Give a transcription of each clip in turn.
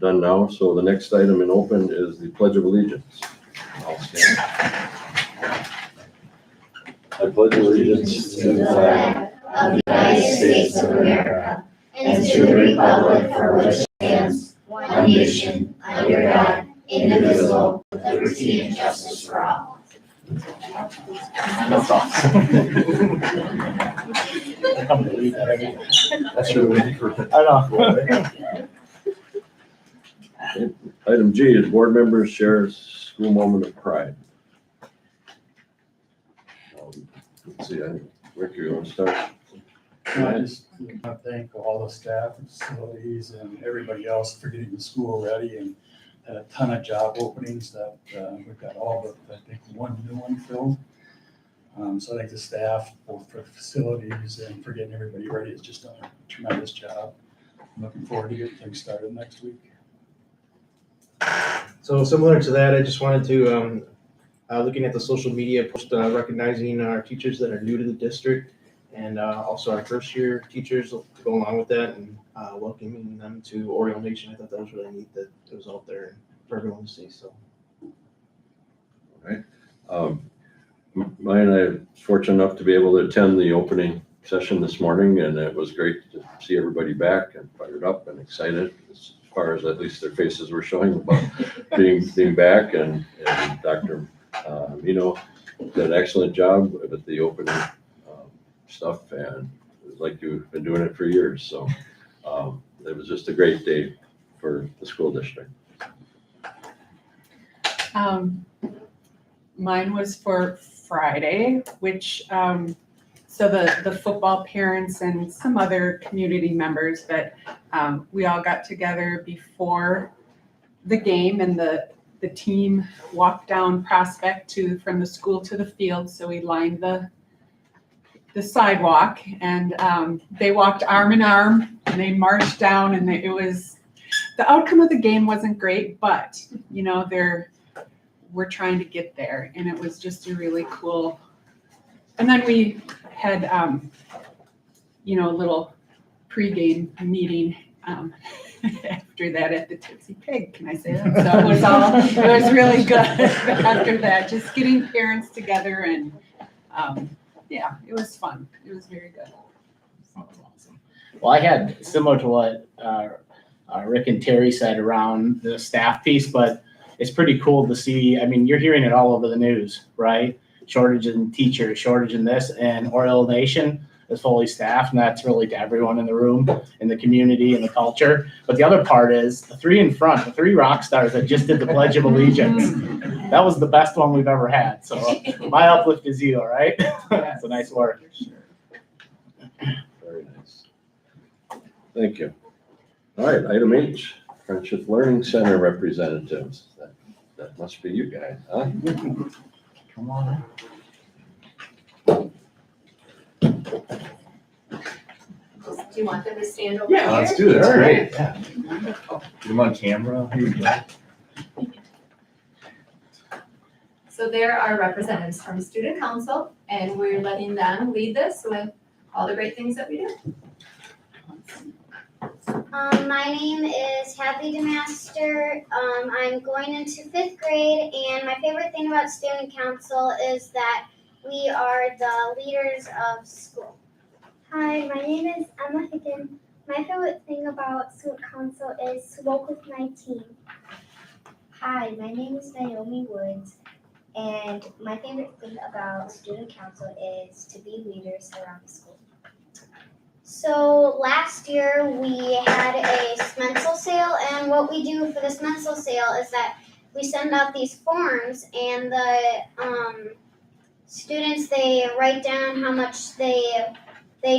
done now. So the next item in open is the Pledge of Allegiance. I'll stand. I pledge allegiance to the flag of the United States of America and to the republic for which it stands, one nation, under God, indivisible, with liberty and justice for all. That's awesome. I can't believe that. That's really cool. I know. Item G is board members share school moment of pride. Let's see, Rick, you want to start? I just want to thank all the staff and facilities and everybody else for getting the school ready, and had a ton of job openings that we've got all but I think one new one filled. So I think the staff, both for facilities and for getting everybody ready, has just done a tremendous job. I'm looking forward to getting things started next week. So similar to that, I just wanted to, looking at the social media post, recognizing our teachers that are new to the district, and also our first year teachers to go along with that, and welcoming them to Oriole Nation. I thought that was really neat that it was out there for everyone to see. So, All right. Mine, I was fortunate enough to be able to attend the opening session this morning, and it was great to see everybody back and fired up and excited as far as at least their faces were showing about being back. And Dr. Mino did an excellent job with the opening stuff, and it was like you've been doing it for years. So it was just a great day for the school district. Mine was for Friday, which, so the football parents and some other community members, but we all got together before the game, and the team walked down Prospect from the school to the field. So we lined the sidewalk, and they walked arm in arm, and they marched down, and it was, the outcome of the game wasn't great, but we're trying to get there, and it was just a really cool. And then we had a little pregame meeting after that at the Tipsy Pig. Can I say that? So it was really good after that, just getting parents together, and yeah, it was fun. It was very good. Awesome. Well, I had similar to what Rick and Terry said around the staff piece, but it's pretty cool to see. I mean, you're hearing it all over the news, right? Shortage in teachers, shortage in this, and Oriole Nation is fully staffed, and that's really to everyone in the room, in the community, and the culture. But the other part is the three in front, the three rock stars that just did the Pledge of Allegiance. That was the best one we've ever had. So my uplift is you, all right? That's a nice work. Very nice. Thank you. All right, item H, Friendship Learning Center representatives. That must be you guys, huh? Come on. Do you want them to stand over here? Yeah, let's do this. Great. Yeah. Get them on camera. Here you go. So there are representatives from Student Council, and we're letting them lead this with all the great things that we do. My name is Happy DeMaster. I'm going into 5th grade, and my favorite thing about Student Council is that we are the leaders of school. Hi, my name is Emma Higgin. My favorite thing about Student Council is to work with my team. Hi, my name is Naomi Woods, and my favorite thing about Student Council is to be leaders around the school. So last year we had a Smensel sale, and what we do for the Smensel sale is that we send out these forms, and the students, they write down how much they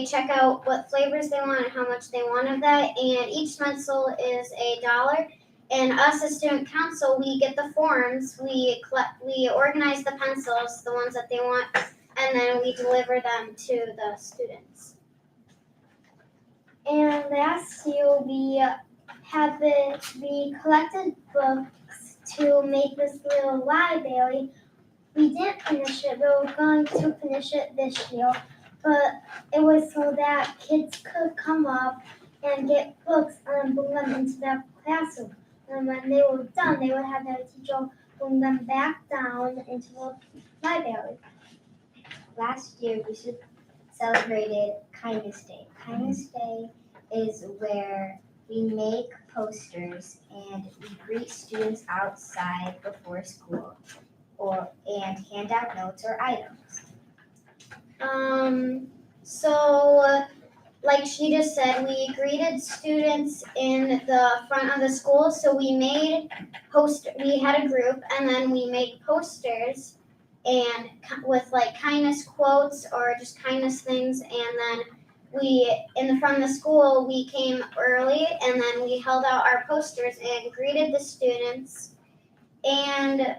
check out what flavors they want and how much they want of that, and each Smensel is $1. And us as Student Council, we get the forms, we organize the pencils, the ones that they want, and then we deliver them to the students. And last year we collected books to make this little library. We didn't finish it, but we're going to finish it this year. But it was so that kids could come up and get books and bring them into their classroom. And when they were done, they would have their teacher bring them back down into the library. Last year, we celebrated Kindness Day. Kindness Day is where we make posters and we greet students outside before school and hand out notes or items. So, like she just said, we greeted students in the front of the school. So we had a group, and then we made posters and with like kindness quotes or just kindness things. And then in the front of the school, we came early, and then we held out our posters and greeted the students. And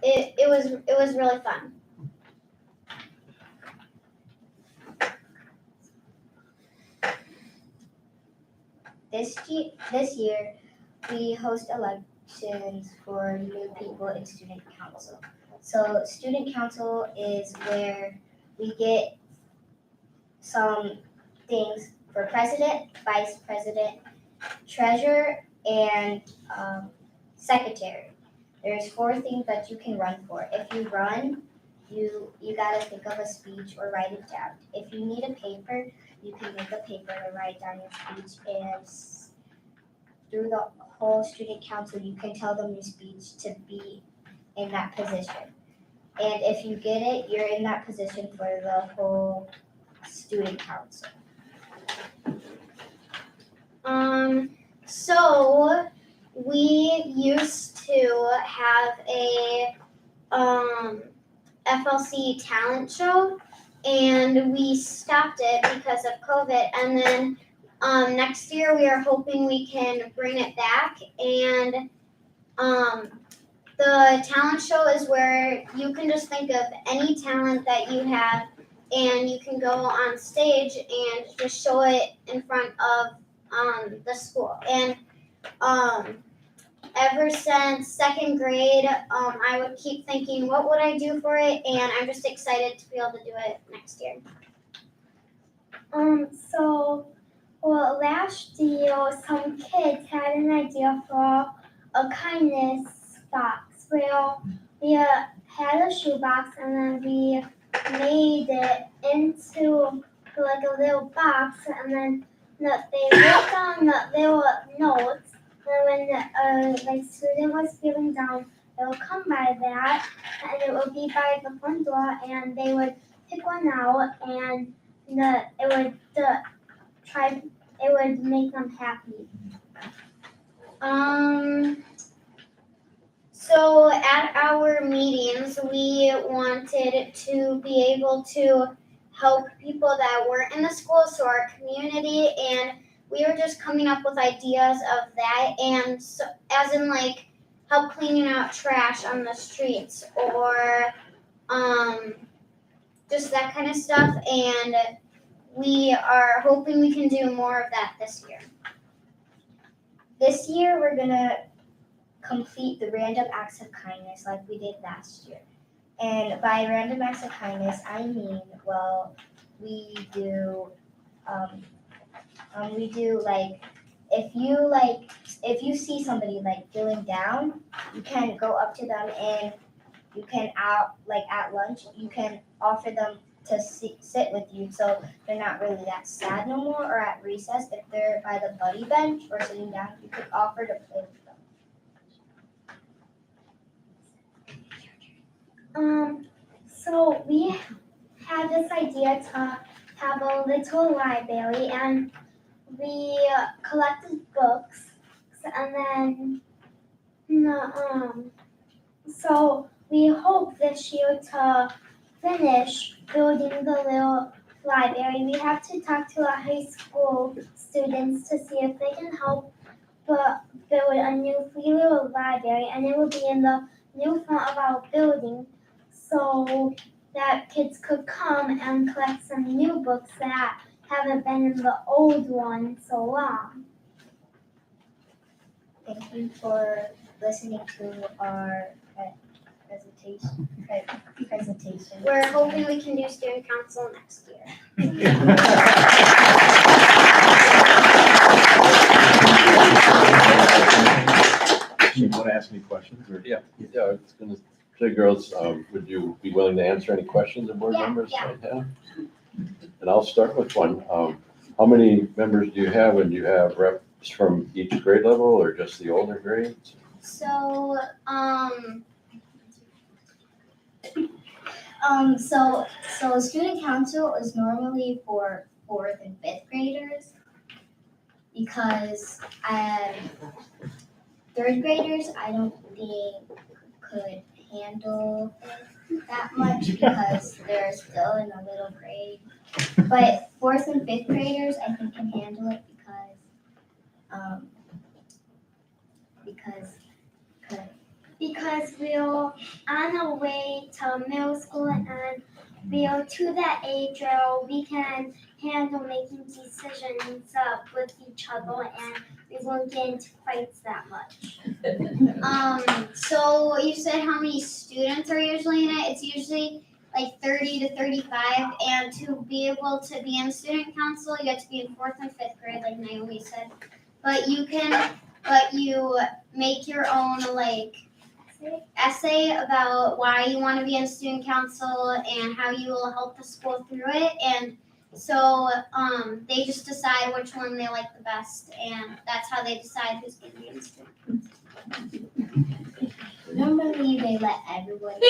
it was really fun. This year, we host elections for new people in student council. So student council is where we get some things for president, vice president, treasurer, and secretary. There's 4 things that you can run for. If you run, you gotta think of a speech or write it down. If you need a paper, you can make a paper to write down your speech, and through the whole student council, you can tell them your speech to be in that position. And if you get it, you're in that position for the whole student council. So we used to have a FLC talent show, and we stopped it because of COVID. And then next year we are hoping we can bring it back. And the talent show is where you can just think of any talent that you have, and you can go on stage and just show it in front of the school. And ever since 2nd grade, I would keep thinking, what would I do for it? And I'm just excited to be able to do it next year. Last year, some kids had an idea for a kindness box where we had a shoebox, and then we made it into like a little box, and then they wrote down there were notes. And when the student was feeling down, they would come by that, and it would be by the front door, and they would pick one out, and it would make them happy. So at our meetings, we wanted to be able to help people that weren't in the school, so our community, and we were just coming up with ideas of that, and so, as in like help cleaning out trash on the streets, or just that kind of stuff. And we are hoping we can do more of that this year. This year, we're gonna complete the random acts of kindness like we did last year. And by random acts of kindness, I mean, well, we do like, if you see somebody like feeling down, you can go up to them, and you can at lunch, you can offer them to sit with you, so they're not really that sad no more. Or at recess, if they're by the buddy bench or sitting down, you could offer to play with them. So we had this idea to have a little library, and we collected books, and then so we hope this year to finish building the little library. We have to talk to our high school students to see if they can help build a new free little library, and it will be in the new front of our building, so that kids could come and collect some new books that haven't been in the old one so long. Thank you for listening to our presentation. We're hoping we can do student council next year. ask any questions or? Yeah, I was gonna say, girls, would you be willing to answer any questions that board Yeah, members yeah. might have? And I'll start with one. How many members do you have, and do you have reps from each grade level or just the older grades? So, so student council is normally for 4th and 5th graders because 3rd graders I don't think could handle that much because they're still in a little grade. But 4th and 5th graders I think can handle it Because we're on the way to middle school and we're to that age where we can handle making decisions with each other and we won't get into fights that much. So you said how many students are usually in it? It's usually like 30 to 35, and to be able to be in student council, you have to be in 4th and 5th grade, like Naomi said. But you make your own like essay about why you want to be in student council and how you will help the school through it. And so they just decide which one they like the best, and that's how they decide who's going to be in student council. Normally they let everyone.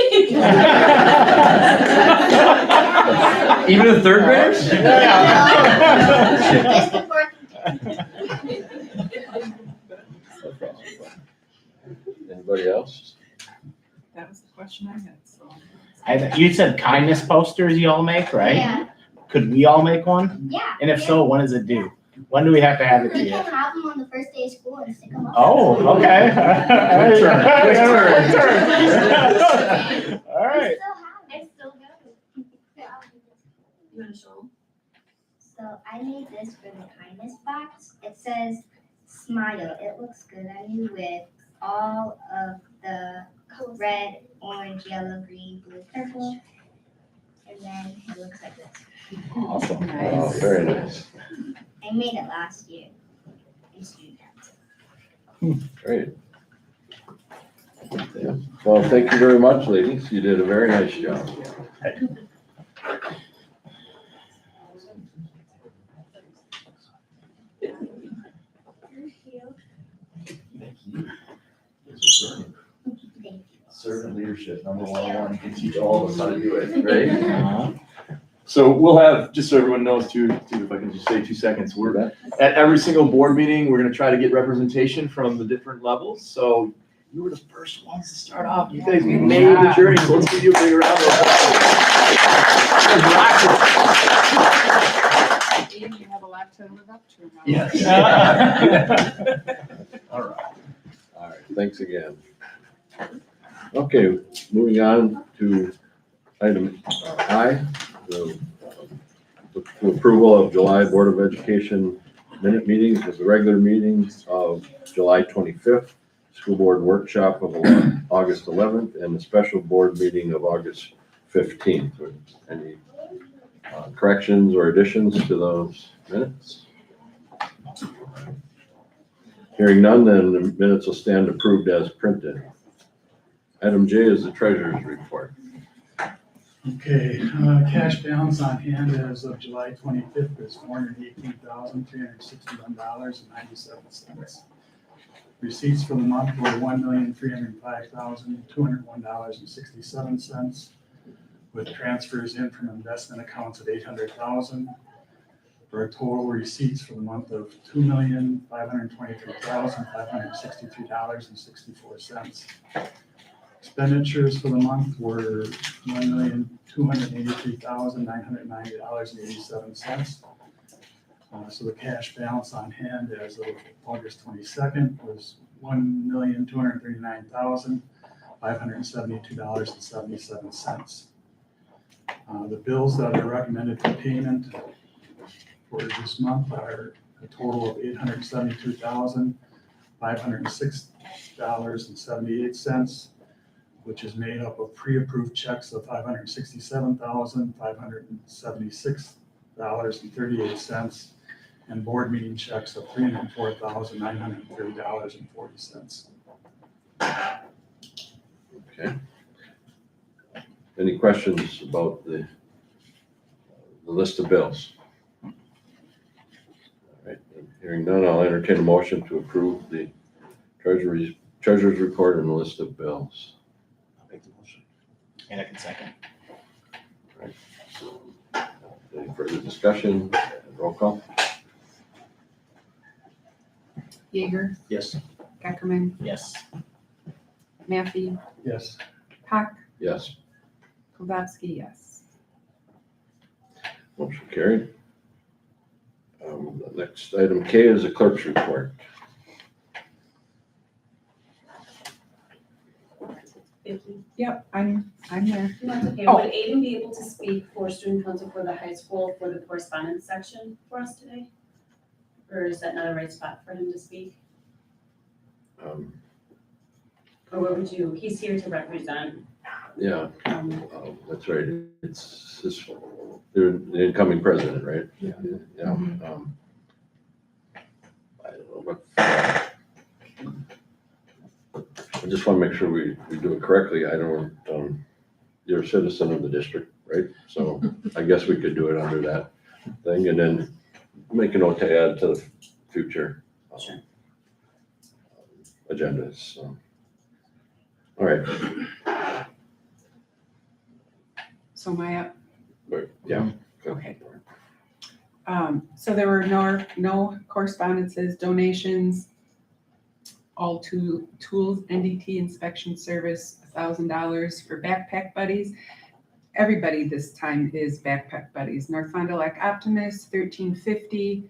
Even the 3rd graders? Just the 4th. Anybody else? That was the question I had, so. You said kindness posters you all make, right? Yeah. Could we all make one? Yeah. And if so, when does it due? When do we have to have it to We you? can have them on the first day of school and stick them up. Oh, okay. Quick turn. All right. I still got it. You wanna show them? So I made this for the kindness box. It says smile. It looks good on you with all of the red, orange, yellow, green, blue, purple. And then it looks like this. Awesome. Oh, very nice. I made it last year in student council. Great. Yeah. Well, thank you very much, ladies. You did a very nice job. Servant leadership, number 101. You can teach all of us how to do it, right? Uh-huh. So we'll have, just so everyone knows too, if I can just say 2 seconds, we're at every single board meeting, we're gonna try to get representation from the different levels. So you were the first ones to start off. You guys made the journey, so let's give you a big round of applause. And you have a lot to live up to now. Yes. All right, thanks again. Okay, moving on to item I, the approval of July Board of Education minute meetings with the regular meetings of July 25th, school board workshop of August 11th, and the special board meeting of August 15th. Any corrections or additions to those minutes? Hearing none, then the minutes will stand approved as printed. Item J is the treasurer's report. Okay, cash balance on hand as of July 25th is $418,361.97. Receipts for the month were $1,305,201.67, with transfers in from investment accounts of $800,000, for a total receipts for the month of $2,523,563.64. Expenditures for the month were $1,283,990.87. So the cash balance on hand as of August 22nd was $1,239,572.77. The bills that are recommended for payment for this month are a total of $872,506.78. which is made up of pre-approved checks of $567,576.38 and board meeting checks of $304,930.40. Okay. Any questions about the list of bills? All right, hearing none, I'll entertain a motion to approve the treasurer's report and the list of bills. I'll make the motion. And I can second. Any further discussion? Roll call? Jaeger, Yes. Geckerman, Yes. Maffey, Yes. Hack, Yes. Kowalski, yes. Motion carried. The next item K is the clerk's report. Vicky, Yep, I'm there. that's okay. Oh. Would Aiden be able to speak for student council for the high school for the correspondence section for us today? Or is that not a right spot for him to speak? Um, Or what would you, he's here to represent, Yeah, um, that's right. It's this, the incoming president, right? Yeah. Yeah. I don't know what. I just want to make sure we do it correctly. I don't, you're a citizen of the district, right? So I guess we could do it under that thing and then make a note to add to the future Sure. agendas, so. All right. So am I up? But, yeah. Okay. So there were no correspondences, donations, all to tools, NDT inspection service, $1,000 for backpack buddies. Everybody this time is backpack buddies. North Fond du Lac Optimist, $1,350,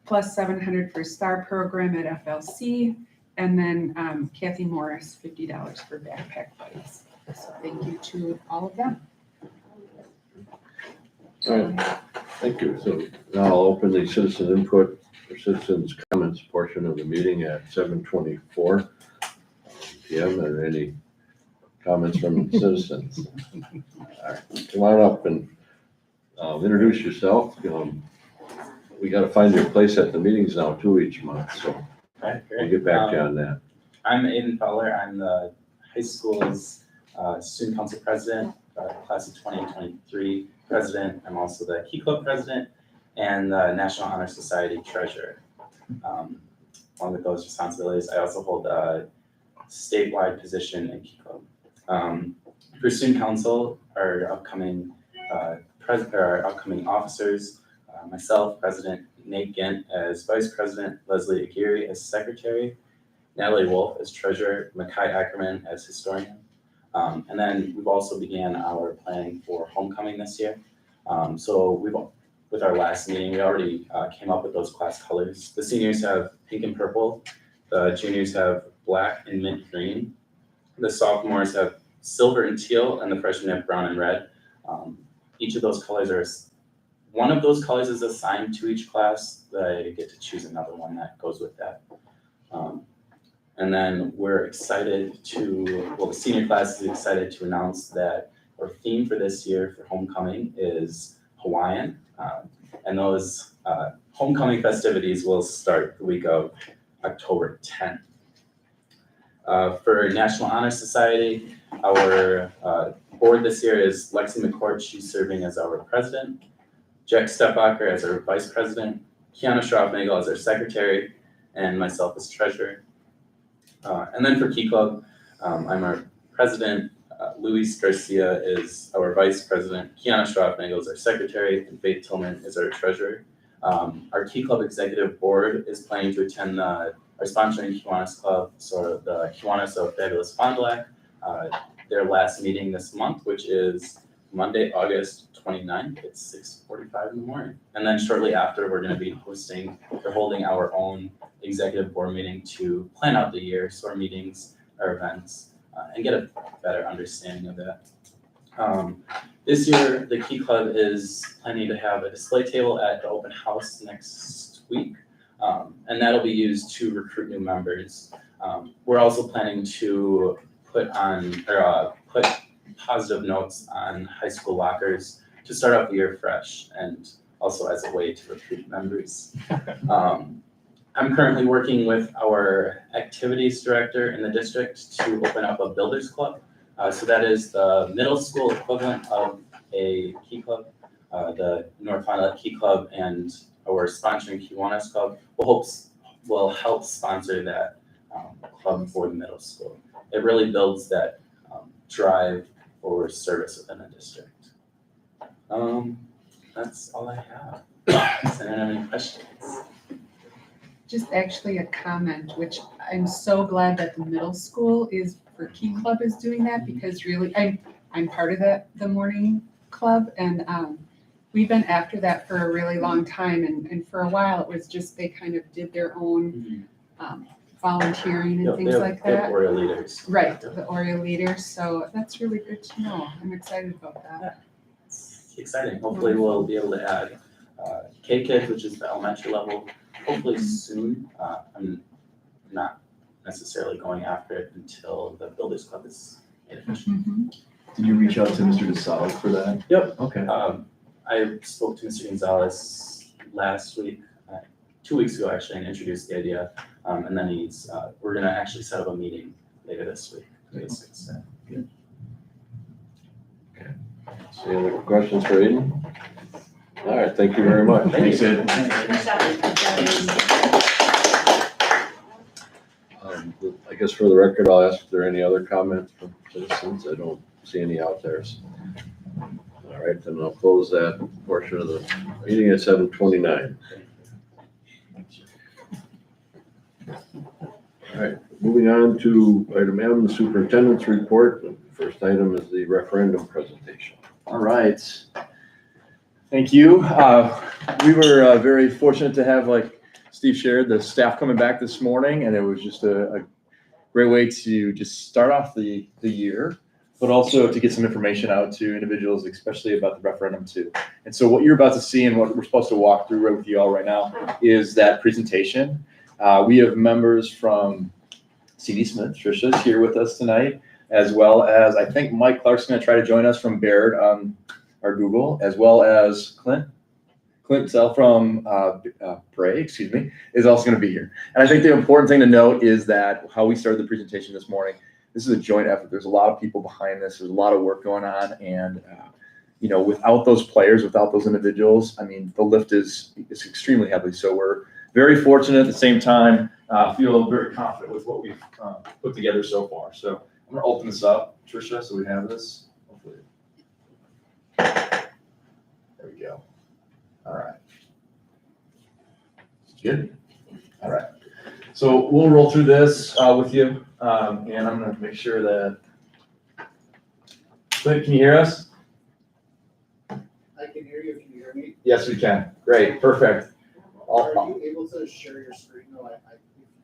plus $700 for STAR program at FLC. And then Kathy Morris, $50 for backpack buddies. So thank you to all of them. All right, thank you. So now I'll open the citizen input or citizens comments portion of the meeting at 7:24 PM. Are there any comments from citizens? All right, come on up and introduce yourself. We got to find your place at the meetings now too each month, so Okay, we'll great. get back to you on that. I'm Aiden Fowler. I'm the high school's student council president, class of 2023 president. I'm also the Key Club president and the National Honor Society treasurer. Along with those responsibilities, I also hold a statewide position in Key Club. For student council, our upcoming officers, myself, President Nate Gint as vice president, Leslie Aguirre as secretary, Natalie Wolf as treasurer, Mekhi Ackerman as historian. And then we've also began our planning for homecoming this year. So with our last meeting, we already came up with those class colors. The seniors have pink and purple, the juniors have black and mint green, the sophomores have silver and teal, and the freshmen have brown and red. Each of those colors one of those colors is assigned to each class. They get to choose another one that goes with that. And then we're excited the senior class is excited to announce that our theme for this year for homecoming is Hawaiian. And those homecoming festivities will start the week of October 10th. For National Honor Society, our board this year is Lexi McCourt. She's serving as our president. Jack Stepbacher as our vice president. Kiana Schraubnagel as our secretary, and myself as treasurer. And then for Key Club, I'm our president. Luis Garcia is our vice president. Kiana Schraubnagel is our secretary, and Faith Tillman is our treasurer. Our Key Club executive board is planning to attend our sponsoring Kiwanis Club, so the Kiwanis of Fabulous Fond du Lac, their last meeting this month, which is Monday, August 29th at 6:45 in the morning. And then shortly after, we're going to be holding our own executive board meeting to plan out the year, so our meetings, our events, and get a better understanding of that. This year, the Key Club is planning to have a display table at the open house next week, and that'll be used to recruit new members. We're also planning to put positive notes on high school lockers to start off the year fresh and also as a way to recruit members. I'm currently working with our activities director in the district to open up a builders club. So that is the middle school equivalent of a Key Club. The North Fond du Lac Key Club and our sponsoring Kiwanis Club will help sponsor that club for the middle school. It really builds that drive for service within the district. That's all I have. Does anyone have any questions? Just actually a comment, which I'm so glad that the middle school Key Club is doing that, because really, I'm part of the morning club, and we've been after that for a really long time, and for a while, it was just, they kind of did their own volunteering and things like They have that. Oriole leaders. Right, the Oriole leaders, so that's really good to know. I'm excited about that. It's exciting. Hopefully we'll be able to add K-Kids, which is the elementary level, hopefully soon. I'm not necessarily going after it until the Builders Club is made official. Did you reach out to Mr. DeSalle for that? Yep. Okay. I spoke to Mr. Gonzalez last week, 2 weeks ago actually, and introduced the idea. And then we're gonna actually set up a meeting later this week to discuss that. So any other questions for Aiden? All right, thank you very much. Thanks, Ed. I guess for the record, I'll ask if there are any other comments from citizens. I don't see any out there. So. All right, then I'll close that portion of the meeting at 7:29. All right, moving on to item M, the superintendent's report. The first item is the referendum presentation. All right. Thank you. We were very fortunate to have, like Steve shared, the staff coming back this morning, and it was just a great way to just start off the year, but also to get some information out to individuals, especially about the referendum too. And so what you're about to see and what we're supposed to walk through right with you all right now is that presentation. We have members from CD Smith, Trisha's here with us tonight, as well as I think Mike Clark's going to try to join us from Baird on our Google, as well as Clint Zell from Bray, is also going to be here. And I think the important thing to note is that how we started the presentation this morning, this is a joint effort. There's a lot of people behind this. There's a lot of work going on. And, without those players, without those individuals, I mean, the lift is extremely heavy. So we're very fortunate at the same time, feel very confident with what we've put together so far. So I'm going to open this up, Trisha, so we have this. Hopefully. There we go. All right. Good. All right. So we'll roll through this with you, and I'm going to make sure that. Clint, can you hear us? I can hear you. Can you hear me? Yes, we can. Great. Perfect. Are you able to share your screen? No, if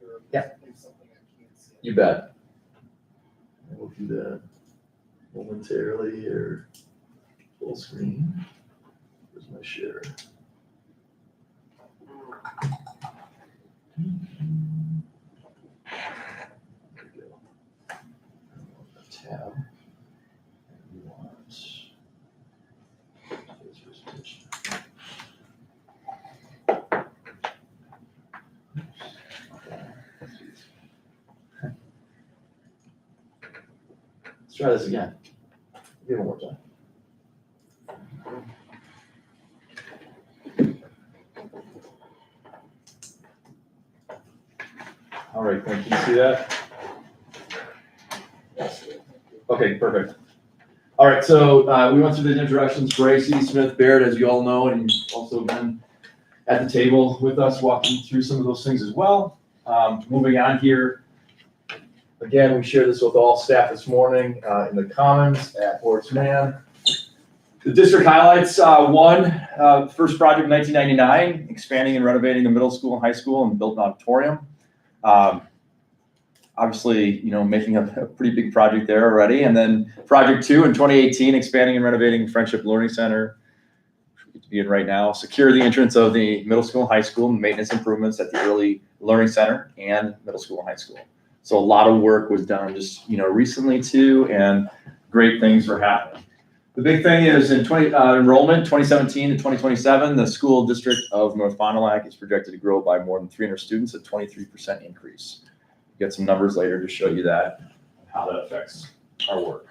you're presenting something I can't see. You bet. We'll do that momentarily here. Full screen. Where's my share? There we go. Tab. And we want presentation. Let's try this again. Give it one more time. All right, can you see that? Okay, perfect. All right, so we went through the introductions. Bray, C. Smith, Baird, as you all know, and you've also been at the table with us walking through some of those things as well. Moving on here. Again, we shared this with all staff this morning in the Commons at Horace Mann. The district highlights first project 1999, expanding and renovating the middle school and high school and built an auditorium. Obviously, making a pretty big project there already. And then project 2 in 2018, expanding and renovating Friendship Learning Center, which we get to be in right now. Secure the entrance of the middle school and high school and maintenance improvements at the Early Learning Center and middle school and high school. So a lot of work was done just, recently too, and great things were happening. The big thing is in enrollment, 2017 to 2027, the school district of North Fond du Lac is projected to grow by more than 300 students, a 23% increase. Get some numbers later to show you that, how that affects our work.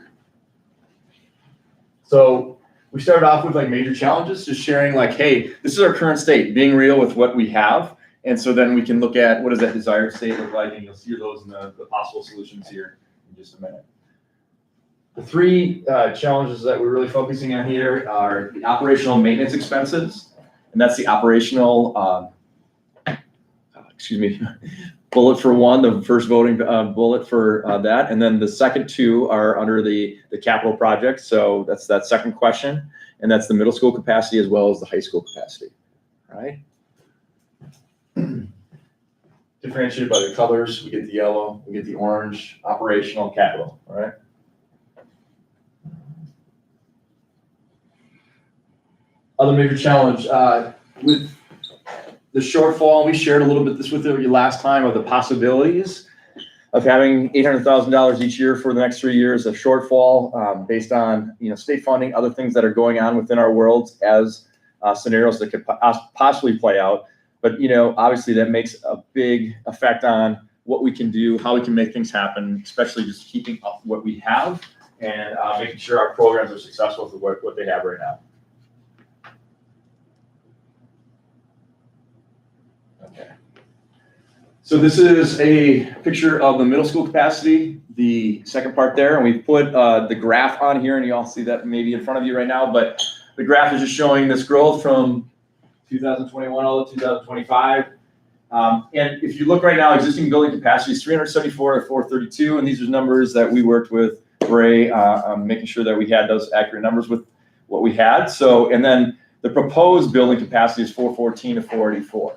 So we started off with like major challenges, just sharing like, hey, this is our current state, being real with what we have. And so then we can look at what does that desired state look like, and you'll see those in the possible solutions here in just a minute. The three challenges that we're really focusing on here are the operational maintenance expenses, and that's the operational, bullet for one, the first voting bullet for that, and then the second two are under the capital project. So that's that second question, and that's the middle school capacity as well as the high school capacity. All right. Differentiated by the colors, we get the yellow, we get the orange, operational, capital. All right. Other major challenge with the shortfall, we shared a little bit this with you last time of the possibilities of having $800,000 each year for the next 3 years of shortfall based on state funding, other things that are going on within our worlds as scenarios that could possibly play out. But obviously that makes a big effect on what we can do, how we can make things happen, especially just keeping up what we have and making sure our programs are successful with what they have right now. Okay. So this is a picture of the middle school capacity, the second part there, and we put the graph on here, and you all see that maybe in front of you right now, but the graph is just showing this growth from 2021 all to 2025. And if you look right now, existing building capacity is 374 to 432, and these are numbers that we worked with Ray, making sure that we had those accurate numbers with what we had. So, and then the proposed building capacity is 414 to 484.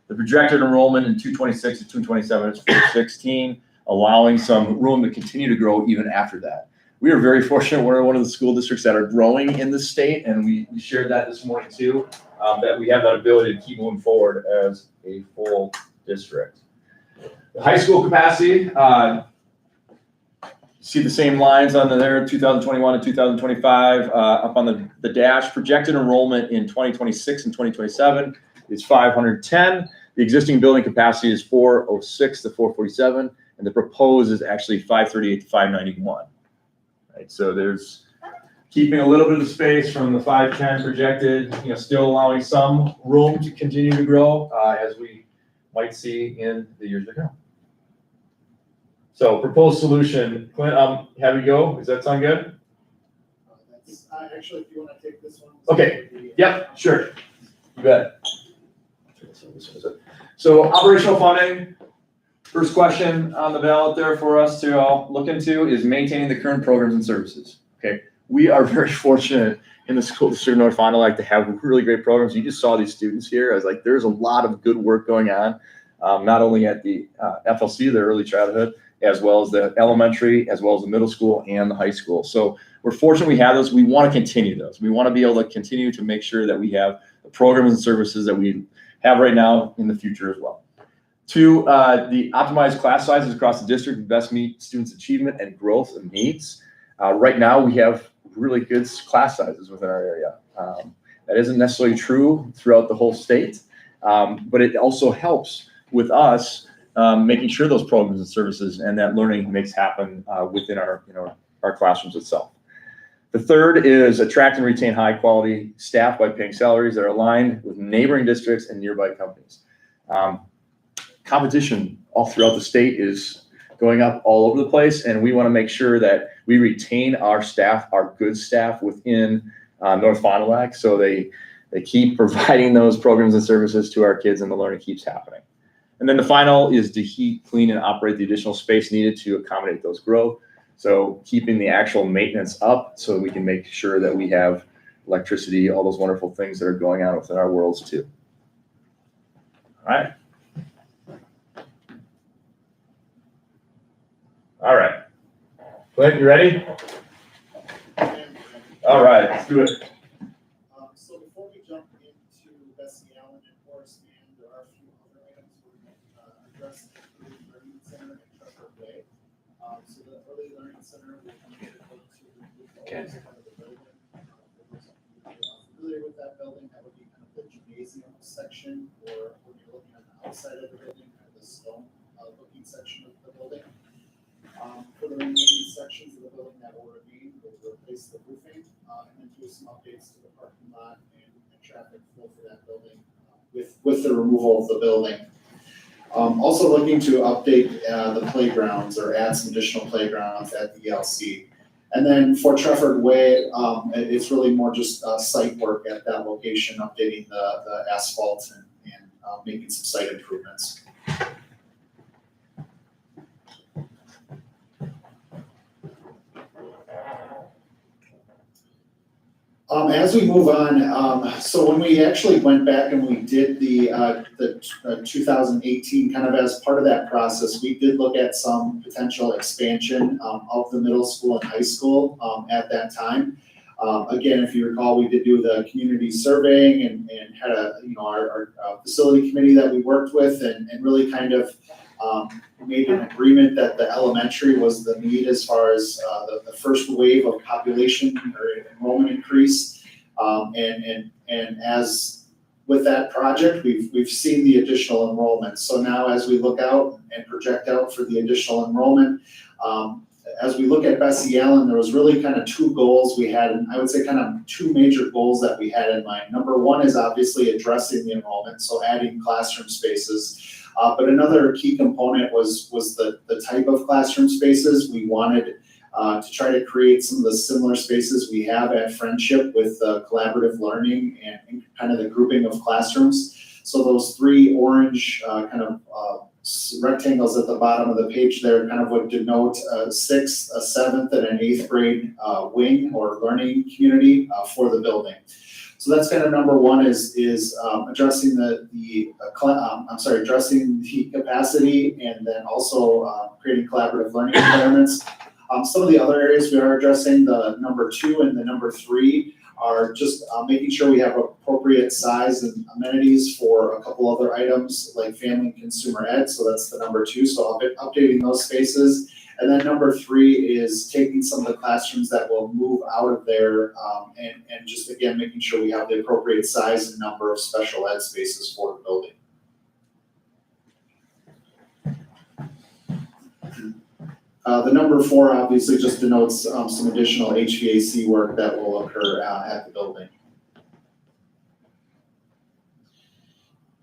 The projected enrollment in 226 to 227 is 416, allowing some room to continue to grow even after that. We are very fortunate. We're one of the school districts that are growing in the state, and we shared that this morning too, that we have that ability to keep moving forward as a full district. The high school capacity, see the same lines on there, 2021 and 2025, up on the dash. Projected enrollment in 2026 and 2027 is 510. The existing building capacity is 406 to 447, and the proposed is actually 538 to 591. Right, so there's keeping a little bit of space from the 510 projected, still allowing some room to continue to grow as we might see in the years to come. So proposed solution, Clint, have you go. Does that sound good? That's, actually, if you want to take this one. Okay. Yep. Sure. You bet. So operational funding. First question on the ballot there for us to all look into is maintaining the current programs and services. Okay, we are very fortunate in the school district of North Fond du Lac to have really great programs. You just saw these students here. I was like, there's a lot of good work going on, not only at the FLC, the early childhood, as well as the elementary, as well as the middle school and the high school. So we're fortunate we have those. We want to continue those. We want to be able to continue to make sure that we have the programs and services that we have right now in the future as well. Two, the optimized class sizes across the district best meet students' achievement and growth and needs. Right now, we have really good class sizes within our area. That isn't necessarily true throughout the whole state, but it also helps with us making sure those programs and services and that learning makes happen within our classrooms itself. The third is attract and retain high quality staff by paying salaries that are aligned with neighboring districts and nearby companies. Competition all throughout the state is going up all over the place, and we want to make sure that we retain our staff, our good staff within North Fond du Lac, so they keep providing those programs and services to our kids and the learning keeps happening. And then the final is to heat, clean, and operate the additional space needed to accommodate those growth. So keeping the actual maintenance up so we can make sure that we have electricity, all those wonderful things that are going on within our worlds too. All right. All right. Clint, you ready? All right, let's do it. So before we jump into Bessie Allen and Horace Mann, there are a few other items we're going to address in the Learning Center and Trevor Way. So the Early Learning Center will be able to remove the old part of the building replace the roofing, and then do some updates to the parking lot and traffic flow for that building, with the removal of the building. Also looking to update the playgrounds or add some additional playgrounds at the ELC. And then for Trefford Way, it's really more just site work at that location, updating the asphalt and making some site improvements. As we move on, so when we actually went back and we did the 2018, kind of as part of that process, we did look at some potential expansion of the middle school and high school at that time. Again, if you recall, we did do the community surveying and had our facility committee that we worked with and really kind of made an agreement that the elementary was the need as far as the first wave of population or enrollment increase. And as with that project, we've seen the additional enrollment. So now as we look out and project out for the additional enrollment, as we look at Bessie Allen, there was really kind of two goals we had, and I would say kind of two major goals that we had in mind. Number one is obviously addressing the enrollment, so adding classroom spaces. But another key component was the type of classroom spaces. We wanted to try to create some of the similar spaces we have at Friendship with collaborative learning and kind of the grouping of classrooms. So those three orange kind of rectangles at the bottom of the page there kind of would denote a 6th, a 7th, and an 8th grade wing or learning community for the building. So that's kind of number one is addressing addressing the capacity and then also creating collaborative learning environments. Some of the other areas we are addressing, the number 2 and the number 3, are just making sure we have appropriate size and amenities for a couple other items like family and consumer ed. So that's the number 2. So I'll be updating those spaces. And then number 3 is taking some of the classrooms that will move out of there and just again making sure we have the appropriate size and number of special ed spaces for the building. The number 4 obviously just denotes some additional HVAC work that will occur at the building.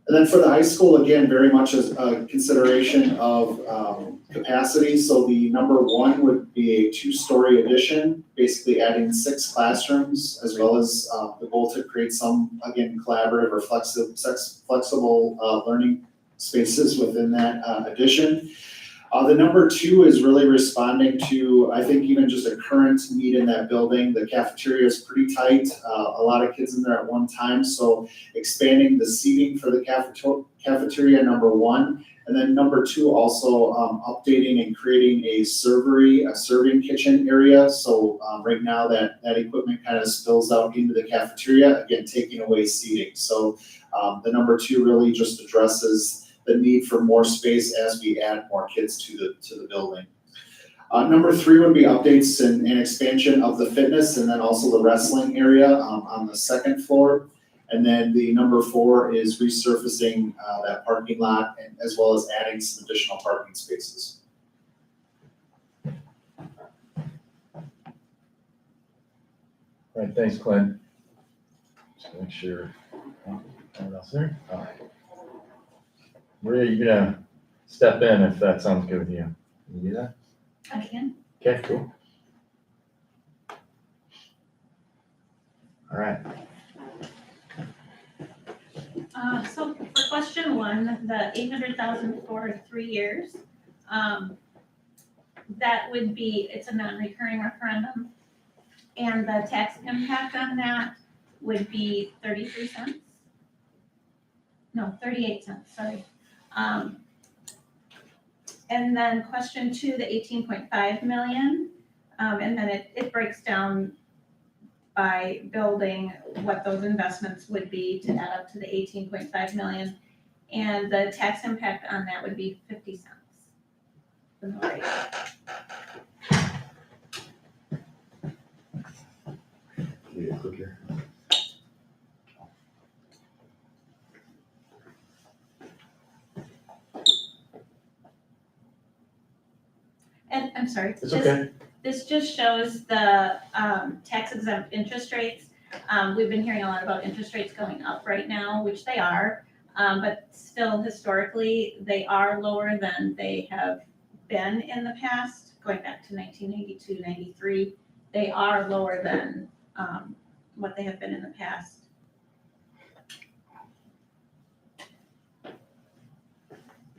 And then for the high school, again, very much as a consideration of capacity. So the number 1 would be a 2-story addition, basically adding 6 classrooms, as well as the goal to create some, again, collaborative or flexible learning spaces within that addition. The number 2 is really responding to, I think, even just a current need in that building. The cafeteria is pretty tight, a lot of kids in there at one time. So expanding the seating for the cafeteria, number 1. And then number 2, also updating and creating a serving kitchen area. So right now that equipment kind of spills out into the cafeteria, again, taking away seating. So the number 2 really just addresses the need for more space as we add more kids to the building. Number 3 would be updates and expansion of the fitness and then also the wrestling area on the 2nd floor. And then the number 4 is resurfacing that parking lot and as well as adding some additional parking spaces. All right, thanks, Clint. Just make sure. Anyone else there? All right. Maria, you're gonna step in if that sounds good with you. Can you do that? I can. Okay, cool. All right. So for question 1, the 800,000 for 3 years, that would be, it's a non-recurring referendum. And the tax impact on that would be 33 cents. No, 38 cents, sorry. And then question 2, the 18.5 million, and then it breaks down by building what those investments would be to add up to the 18.5 million. And the tax impact on that would be 50 cents. The mill rate. Yeah, quicker. And I'm sorry. It's okay. this just shows the tax exempt interest rates. We've been hearing a lot about interest rates going up right now, which they are, but still historically, they are lower than they have been in the past, going back to 1992, 93. They are lower than what they have been in the past.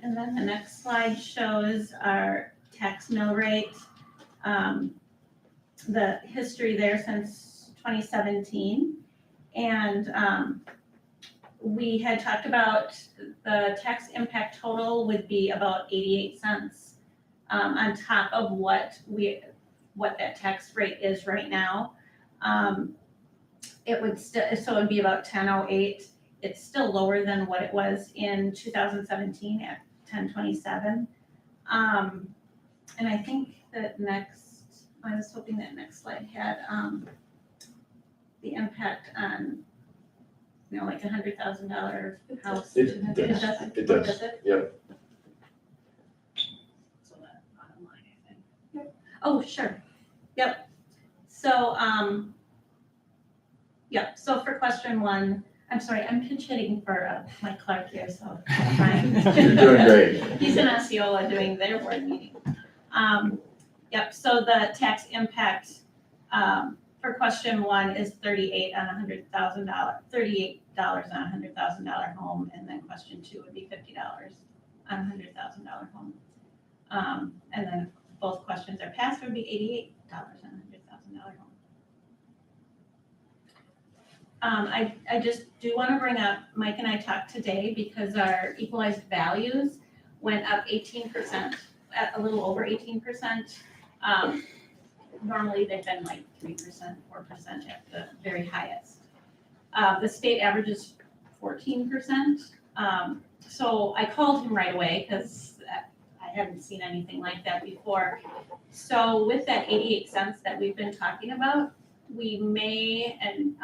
And then the next slide shows our tax mill rate. The history there since 2017. And we had talked about the tax impact total would be about 88 cents on top of what that tax rate is right now. It would still, so it would be about 10.08. It's still lower than what it was in 2017 at 10.27. And I think that I was hoping that next slide had the impact on, like $100,000 house. It does. It does. Does it? Yep. So that bottom line, I think. Oh, sure. Yep. So, so for question one, I'm sorry, I'm pinch hitting for Mike Clark here, so I'm trying. You're doing great. He's in Osceola doing their board meeting. Yep, so the tax impact for question one is $38 on $100,000 on a $100,000 home, and then question two would be $50 on a $100,000 home. And then if both questions are passed, it would be $88 on a $100,000 home. I just do want to bring up, Mike and I talked today because our equalized values went up 18%, a little over 18%. Normally they've been like 3%, 4% at the very highest. The state average is 14%. So I called him right away because I hadn't seen anything like that before. So with that 88 cents that we've been talking about, we may, and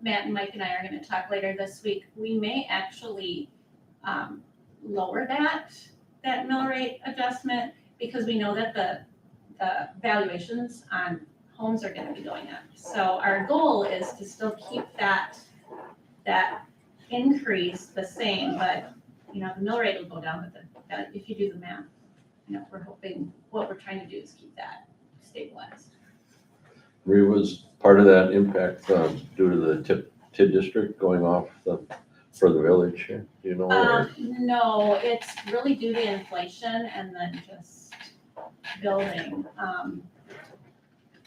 Matt and Mike and I are going to talk later this week, we may actually lower that mill rate adjustment because we know that the valuations on homes are going to be going up. So our goal is to still keep that increase the same, but the mill rate will go down, but if you do the math, we're hoping, what we're trying to do is keep that stabilized. Marie, was part of that impact due to the TID district going off for the village here? Do you know? No, it's really due to inflation and then just building.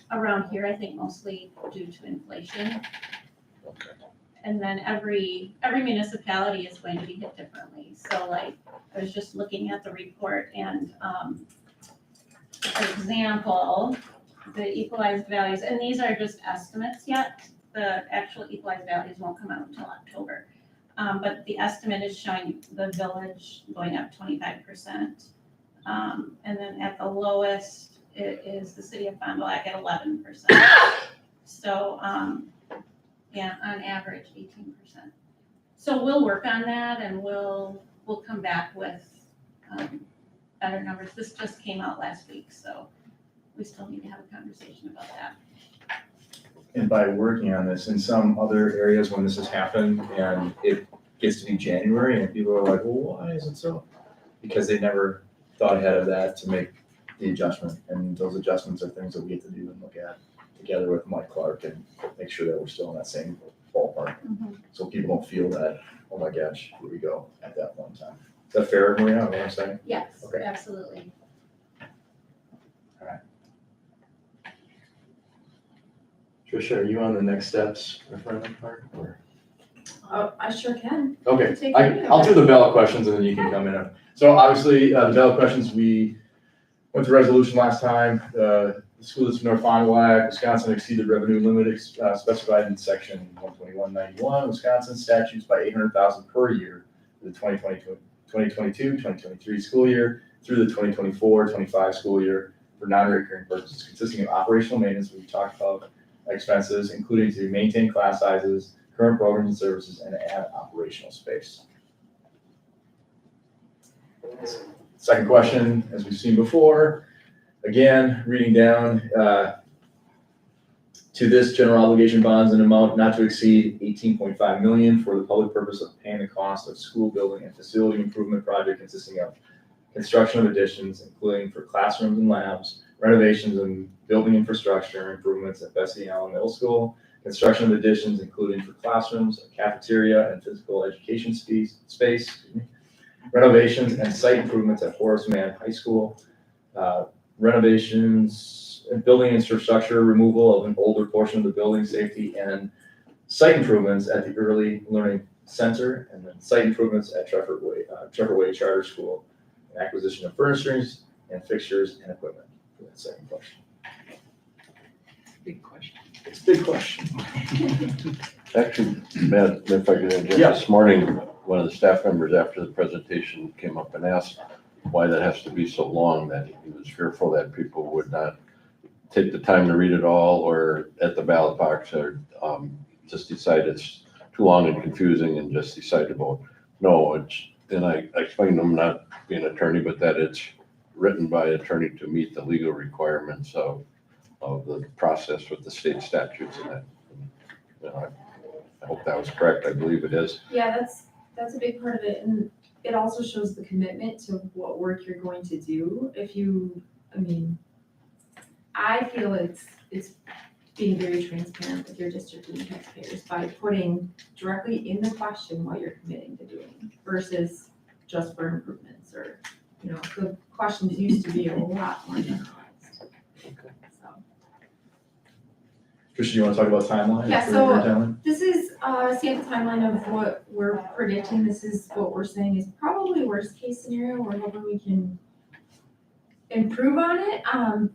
Around here, I think mostly due to inflation. Okay. And then every municipality is going to be hit differently. So like, I was just looking at the report and for example, the equalized values, and these are just estimates yet. The actual equalized values won't come out until October. But the estimate is showing the village going up 25%. And then at the lowest, it is the city of Fond du Lac at 11%. So, yeah, on average, 18%. So we'll work on that and we'll come back with better numbers. This just came out last week, so we still need to have a conversation about that. And by working on this, in some other areas when this has happened and it gets to be January and people are like, well, why is it so? Because they never thought ahead of that to make the adjustment. And those adjustments are things that we get to do and look at together with Mike Clark and make sure that we're still in that same ballpark. Mm-hmm. So people don't feel that, oh my gosh, here we go at that one time. Is that fair, Maria, what I'm saying? Yes, Okay. absolutely. Tricia, are you on the next steps referendum part or? I sure can. Okay, Take I'll do the ballot questions and then you can come in. So obviously, the ballot questions, we went to resolution last time. The school district of North Fond du Lac, Wisconsin exceeded revenue limit specified in section 12191 Wisconsin statutes by $800,000 per year for the 2022-2023 school year through the 2024-25 school year for non-recurring purposes consisting of operational maintenance, which we talked about, expenses, including to maintain class sizes, current programs and services, and add operational space. Second question, as we've seen before, Again, reading down, to this general obligation bonds an amount not to exceed 18.5 million for the public purpose of paying the cost of school building and facility improvement project consisting of construction of additions, including for classrooms and labs, renovations and building infrastructure improvements at Bessie Allen Middle School, construction of additions, including for classrooms, a cafeteria, and physical education space, renovations and site improvements at Horace Mann High School, renovations and building infrastructure, removal of an older portion of the building, safety, and site improvements at the Early Learning Center, and then site improvements at Trevor Way Charter School, and acquisition of furnishings and fixtures and equipment for that second question. Big question. It's a big question. Actually, Matt, if I could interject, Yeah. this morning, one of the staff members after the presentation came up and asked why that has to be so long, that he was fearful that people would not take the time to read it all, or at the ballot box, or just decide it's too long and confusing and just decide to vote. No, and I explained to him, not being an attorney, but that it's written by an attorney to meet the legal requirements of the process with the state statutes and that. You know, I hope that was correct. I believe it is. Yeah, that's a big part of it, and it also shows the commitment to what work you're going to do. I feel it's being very transparent with your district and taxpayers by putting directly in the question what you're committing to doing versus just for improvements, or, the questions used to be a lot more generalized. So. Tricia, you want to talk about timeline? Yeah, For so- your timeline? This is a sample timeline of what we're predicting. This is what we're saying is probably worst case scenario. We're hoping we can improve on it.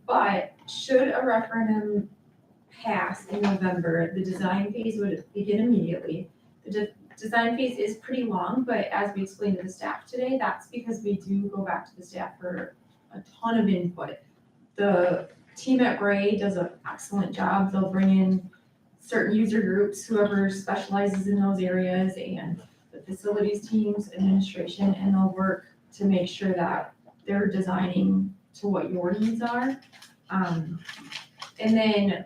But should a referendum pass in November, the design phase would begin immediately. The design phase is pretty long, but as we explained to the staff today, that's because we do go back to the staff for a ton of input. The team at Gray does an excellent job. They'll bring in certain user groups, whoever specializes in those areas, and the facilities teams, administration, and they'll work to make sure that they're designing to what your needs are. And then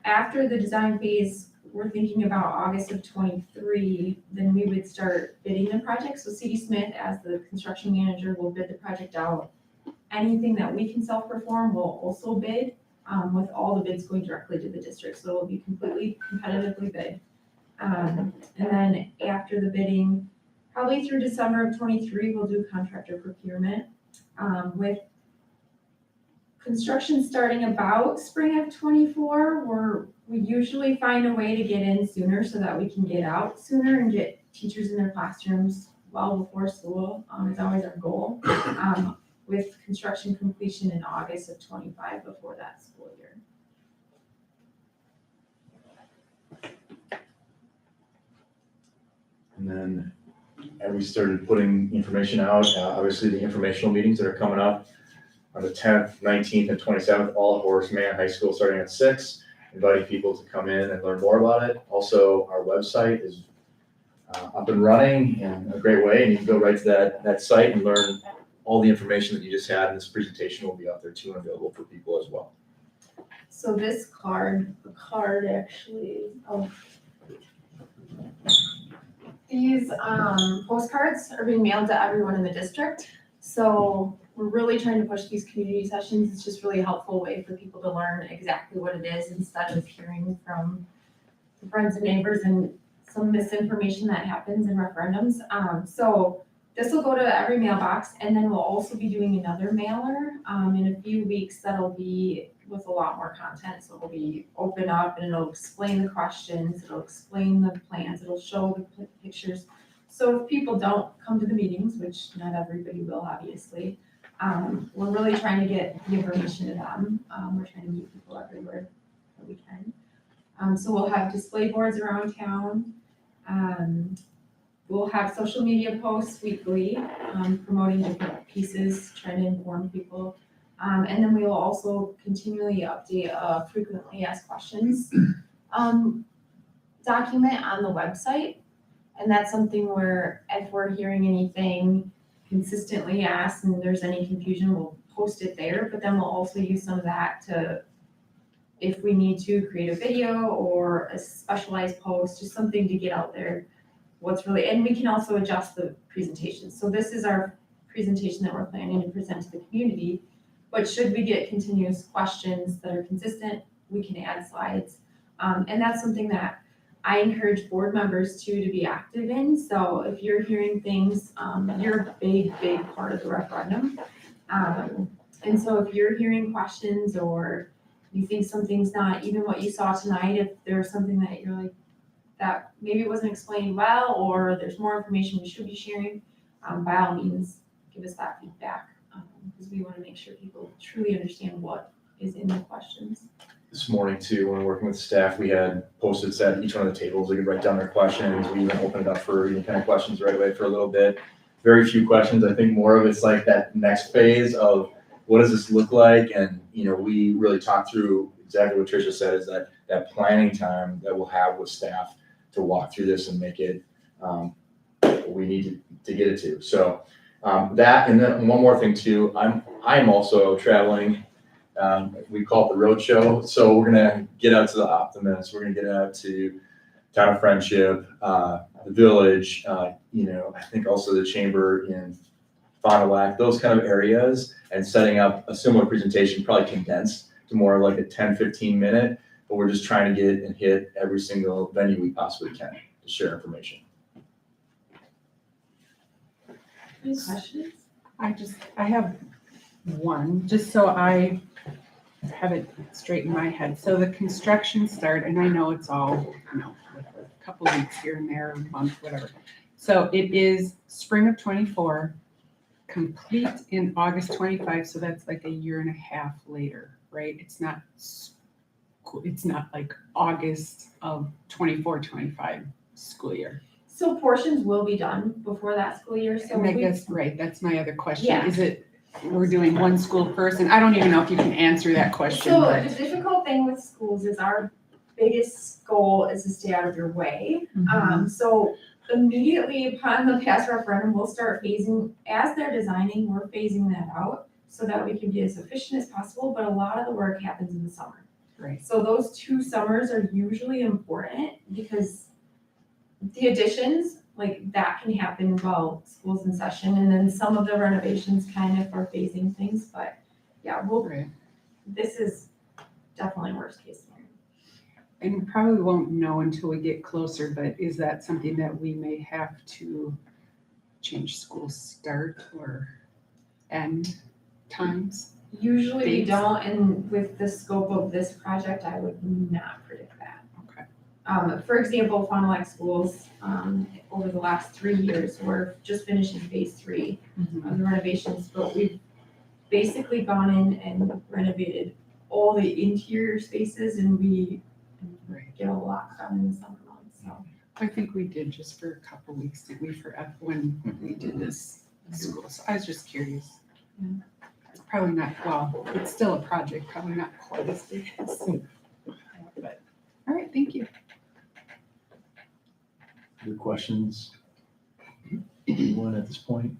after the design phase, we're thinking about August of 23, then we would start bidding the project. So C.D. Smith, as the construction manager, will bid the project out. Anything that we can self-perform will also bid, with all the bids going directly to the district. So it'll be completely competitively bid. And then after the bidding, probably through December of 23, we'll do contractor procurement. With construction starting about spring of 24, we usually find a way to get in sooner so that we can get out sooner and get teachers in their classrooms well before school. It's always our goal. With construction completion in August of 25 before that school year. And then, and we started putting information out, obviously the informational meetings that are coming up on the 10th, 19th, and 27th, all at Horace Mann High School, starting at 6, inviting people to come in and learn more about it. Also, our website is up and running in a great way, and you can go right to that site and learn all the information that you just had, and this presentation will be out there too and available for people as well. So this card, these postcards are being mailed to everyone in the district. So we're really trying to push these community sessions. It's just really a helpful way for people to learn exactly what it is instead of hearing from the friends and neighbors and some misinformation that happens in referendums. So this will go to every mailbox, and then we'll also be doing another mailer in a few weeks that'll be with a lot more content. So it'll be open up and it'll explain the questions, it'll explain the plans, it'll show the pictures. So if people don't come to the meetings, which not everybody will obviously, we're really trying to get the information to them. We're trying to meet people everywhere that we can. So we'll have display boards around town. We'll have social media posts weekly, promoting different pieces, trying to inform people. And then we will also continually update frequently asked questions document on the website. And that's something where if we're hearing anything consistently asked and there's any confusion, we'll post it there, but then we'll also use some of that to, if we need to, create a video or a specialized post, just something to get out there what's really, and we can also adjust the presentation. So this is our presentation that we're planning to present to the community, but should we get continuous questions that are consistent, we can add slides. And that's something that I encourage board members to be active in. So if you're hearing things, you're a big part of the referendum. And so if you're hearing questions or you think something's not even what you saw tonight, if there's something that you're like, that maybe it wasn't explained well, or there's more information we should be sharing, by all means, give us that feedback, because we want to make sure people truly understand what is in the questions. This morning too, when working with staff, we had Post-its at each one of the tables. They could write down their questions. We even opened it up for any kind of questions right away for a little bit. Very few questions. I think more of it's like that next phase of what does this look like? And, we really talked through exactly what Tricia said, is that planning time that we'll have with staff to walk through this and make it what we need to get it to. So that, and then one more thing too, I'm also traveling. We call it the road show. So we're gonna get out to the Optimist. We're gonna get out to Town of Friendship, the Village. I think also the Chamber in Fond du Lac, those kind of areas, and setting up a similar presentation, probably condensed to more like a 10-15 minute. But we're just trying to get and hit every single venue we possibly can to share information. Any questions? I have one, just so I have it straight in my head. So the construction start, and I know it's all, a couple of weeks here and there, a month, whatever. So it is spring of 24, complete in August 25, so that's like a year and a half later, right? It's not like August of 24-25 school year. So portions will be done before that school year, so And I we, guess, right, that's my other question. Yeah. Is it, we're doing one school first? And I don't even know if you can answer that question. so but- the difficult thing with schools is our biggest goal is to stay out of your way. So immediately upon the past referendum, we'll start phasing, as they're designing, we're phasing that out so that we can be as efficient as possible, but a lot of the work happens in the summer. Right. So those 2 summers are usually important because the additions, like that can happen while school's in session, and then some of the renovations kind of are phasing things, but yeah, this is definitely worst case scenario. And we probably won't know until we get closer, but is that something that we may have to change school start or end times? Usually we Dates? don't, and with the scope of this project, I would not predict that. Okay. For example, Fond du Lac schools, over the last 3 years, we're just finishing phase 3 of the renovations, but we've basically gone in and renovated all the interior spaces, and we get a lot done in the summer months, so. I think we did just for a couple weeks, did we, when we did this school? So I was just curious. It's probably not, well, it's still a project, probably not quite as big as. But, all right, thank you. Other questions? Anyone at this point?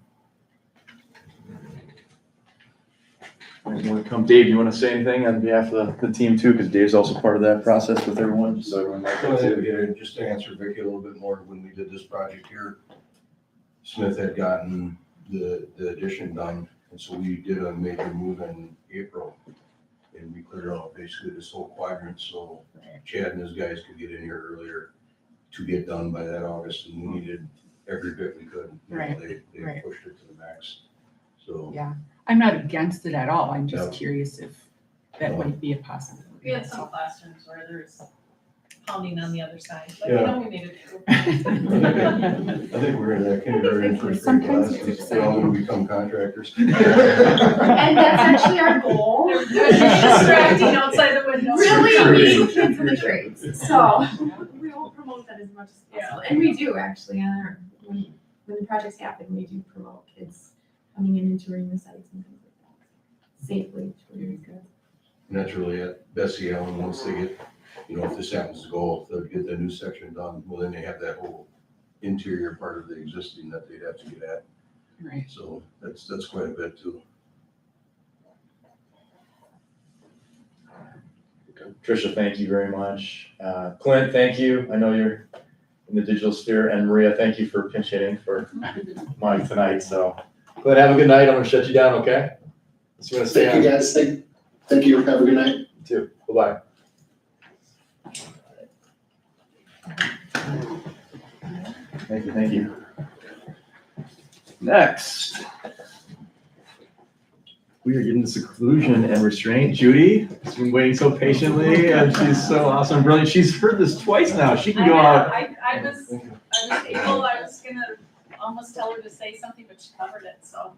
Want to come, Dave? You want to say anything on behalf of the team too? Because Dave's also part of that process with everyone, just so everyone knows. Just to answer Vicky a little bit more, when we did this project here, Smith had gotten the addition done, and so we did a major move in April. And we cleared out basically this whole quadrant, so Chad and his guys could get in here earlier to get done by that August, and we needed every bit we could. They pushed it to the max, so. Yeah, I'm not against it at all. I'm just curious if that might be a possibility. We had some classrooms where there's pounding on the other side, but Yeah. we made it through. I think we're in that kindergarten, first grade Sometimes class, it's we're all gonna become contractors. And that's actually our goal. They're distracting outside the window. Really meeting kids in the trades, so we will promote that as much as possible, and we do actually, when the projects happen, we do promote kids coming in and touring the sites and things like that, safely. Very good. And that's really it. Bessie Allen, once they get, if this happens to go, they'll get the new section done, well, then they have that whole interior part of the existing that they'd have to get at. Right. So that's quite a bit too. Tricia, thank you very much. Clint, thank you. I know you're in the digital sphere. And Maria, thank you for pinch hitting for Mike tonight. So, Clint, have a good night. I'm gonna shut you down, okay? Just wanna stay Thank you, guys. Thank you. Have a good night. You too. Bye-bye. Thank you. Next, we are getting seclusion and restraint. Judy has been waiting so patiently, and she's so awesome, brilliant. She's heard this twice now. She can go out. I was gonna almost tell her to say something, but she covered it, so.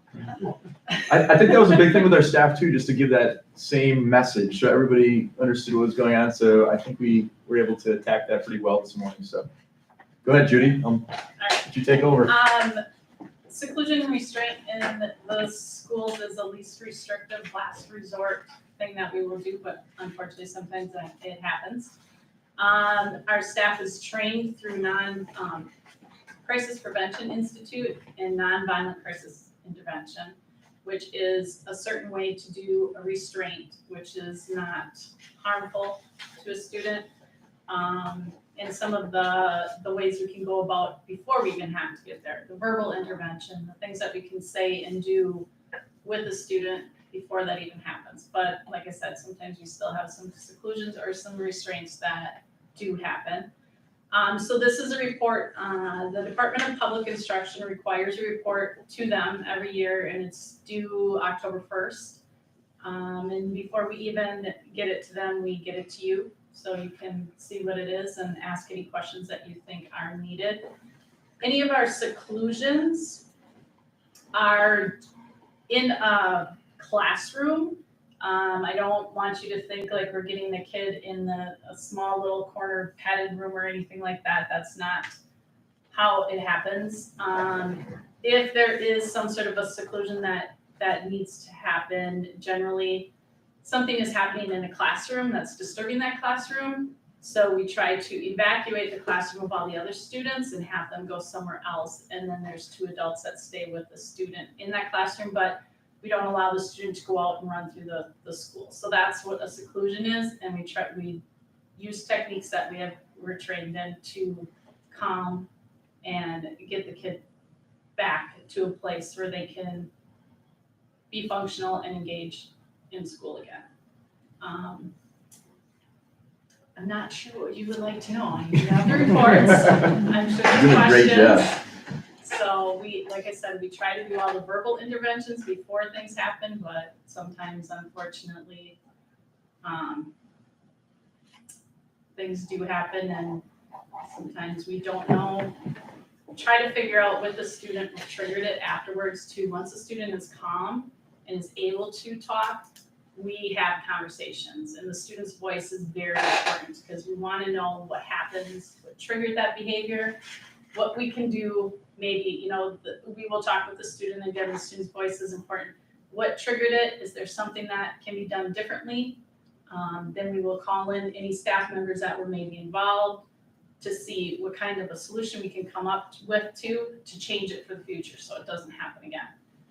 I think that was a big thing with our staff too, just to give that same message, so everybody understood what was going on. So I think we were able to attack that pretty well this morning. So go ahead, Judy. Did you take over? Seclusion and restraint in the schools is the least restrictive last resort thing that we will do, but unfortunately sometimes it happens. Our staff is trained through Crisis Prevention Institute and Nonviolent Crisis Intervention, which is a certain way to do a restraint, which is not harmful to a student. And some of the ways we can go about before we even have to get there, the verbal intervention, the things that we can say and do with the student before that even happens. But like I said, sometimes we still have some seclusions or some restraints that do happen. So this is a report, the Department of Public Instruction requires a report to them every year, and it's due October 1st. And before we even get it to them, we get it to you, so you can see what it is and ask any questions that you think are needed. Any of our seclusions are in a classroom. I don't want you to think like we're getting the kid in a small little corner padded room or anything like that. That's not how it happens. If there is some sort of a seclusion that needs to happen, generally something is happening in a classroom that's disturbing that classroom. So we try to evacuate the classroom of all the other students and have them go somewhere else. And then there's 2 adults that stay with the student in that classroom, but we don't allow the student to go out and run through the school. So that's what a seclusion is. And we use techniques that we're trained in to calm and get the kid back to a place where they can be functional and engaged in school again. I'm not sure what you would like to know. You have the reports. I'm sure there's questions. So like I said, we try to do all the verbal interventions before things happen, but sometimes unfortunately, things do happen and sometimes we don't know. Try to figure out with the student what triggered it afterwards too. Once the student is calm and is able to talk, we have conversations, and the student's voice is very important because we want to know what happens, what triggered that behavior, what we can do. Maybe, we will talk with the student. Again, the student's voice is important. What triggered it? Is there something that can be done differently? Then we will call in any staff members that were maybe involved to see what kind of a solution we can come up with to change it for the future so it doesn't happen again.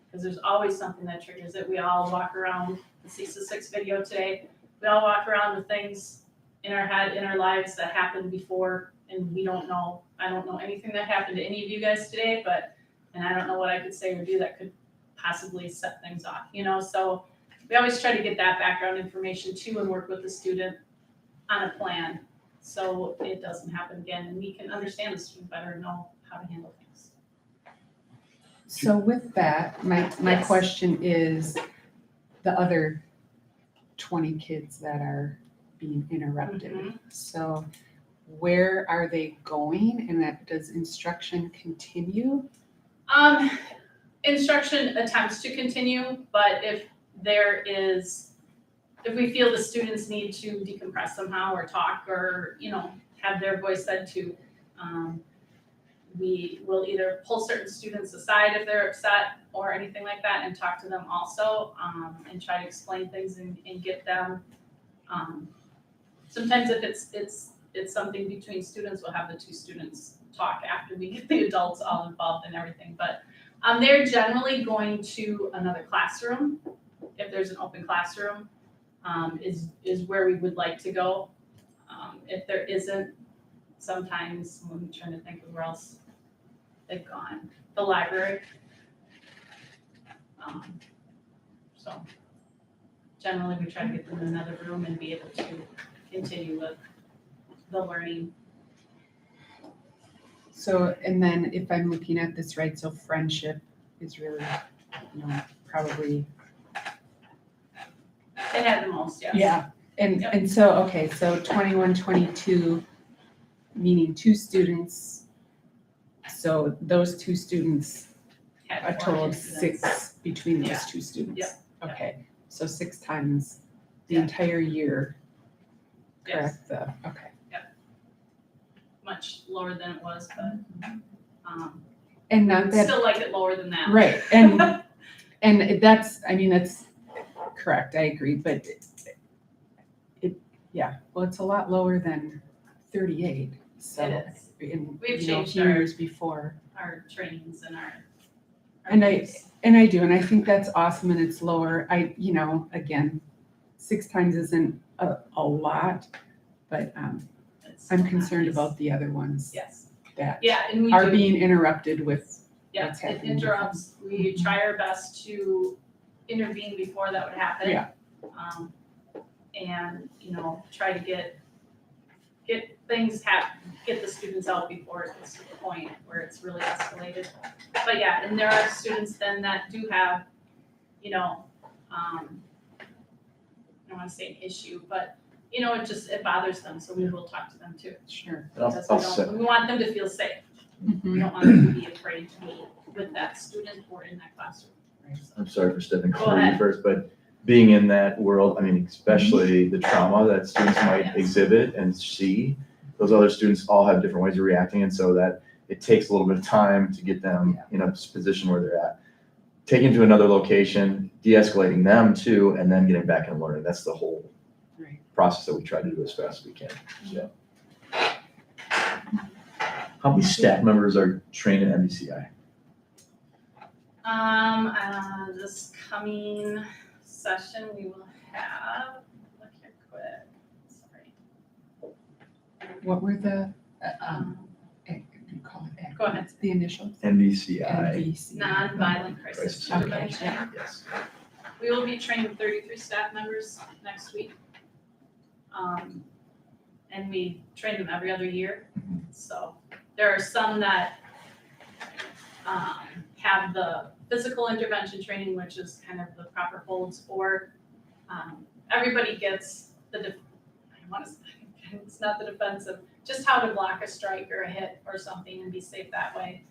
Because there's always something that triggers it. We all walk around, the CISA-6 video today, we all walk around with things in our head, in our lives that happened before, and we don't know. I don't know anything that happened to any of you guys today, and I don't know what I could say or do that could possibly set things off, So we always try to get that background information too and work with the student on a plan so it doesn't happen again, and we can understand the student better and know how to handle things. So with that, my Yes. question is the other 20 kids that are being interrupted. Mhm. So where are they going, and does instruction continue? Instruction attempts to continue, but if we feel the students need to decompress somehow or talk or, have their voice said to, we will either pull certain students aside if they're upset or anything like that and talk to them also, and try to explain things and get them. Sometimes if it's something between students, we'll have the 2 students talk after we get the adults all involved in everything. But they're generally going to another classroom if there's an open classroom. is where we would like to go. If there isn't, sometimes I'm trying to think of where else they've gone, the library. So generally we try to get them in another room and be able to continue with the learning. So, and then if I'm looking at this right, so friendship is really, probably. It had the most, yes. Yeah, and so, okay, so 21, 22, meaning 2 students. So those 2 students, Had a 4 total of incidents. 6 between those Yeah. 2 students. Yeah. Okay, so 6 times the Yeah. entire year, Yes, correct? Okay. much lower than it was, but, And not that, still like it lower than that. right, and that's, I mean, that's correct, I agree, but well, it's a lot lower than 38, so. It is. In, We've a changed few our- years before. Our trainings and our. And I- groups. And I do, and I think that's awesome and it's lower. Again, 6 times isn't a lot, but It's I'm not concerned nice. about the other ones Yes, that yeah, and we are do. being interrupted with Yeah, what's it happening. interrupts, we try our best to intervene before that would happen. Yeah. And, try to get things get the students out before it gets to the point where it's really escalated. But yeah, and there are students then that do have, I don't wanna say an issue, but, it bothers them, so we will talk to them too. Sure. Because I'll say- we want them to feel safe. Mhm. We don't want them to be afraid to be with that student or in that classroom. I'm sorry for stepping Go over you ahead. first, but being in that world, especially the trauma that students might Yes. exhibit and see, those other students all have different ways of reacting, and so that it takes a little bit of time to get them in a position where they're at. Taking to another location, de-escalating them too, and then getting back and learning. That's the whole Right. process that we try to do as fast as we can. Yeah. How many staff members are trained in MVCI? This coming session, we will have, look here quick, sorry. What were the, you call it acronyms? Go ahead. The initials? MVCI. NVC. Non-violent crisis Okay, intervention. yeah. Yes. We will be training 33 staff members next week. And we train them every other year. So there are some that have the physical intervention training, which is kind of the proper holds, or everybody gets it's not the defensive, just how to block a strike or a hit or something and be safe that way.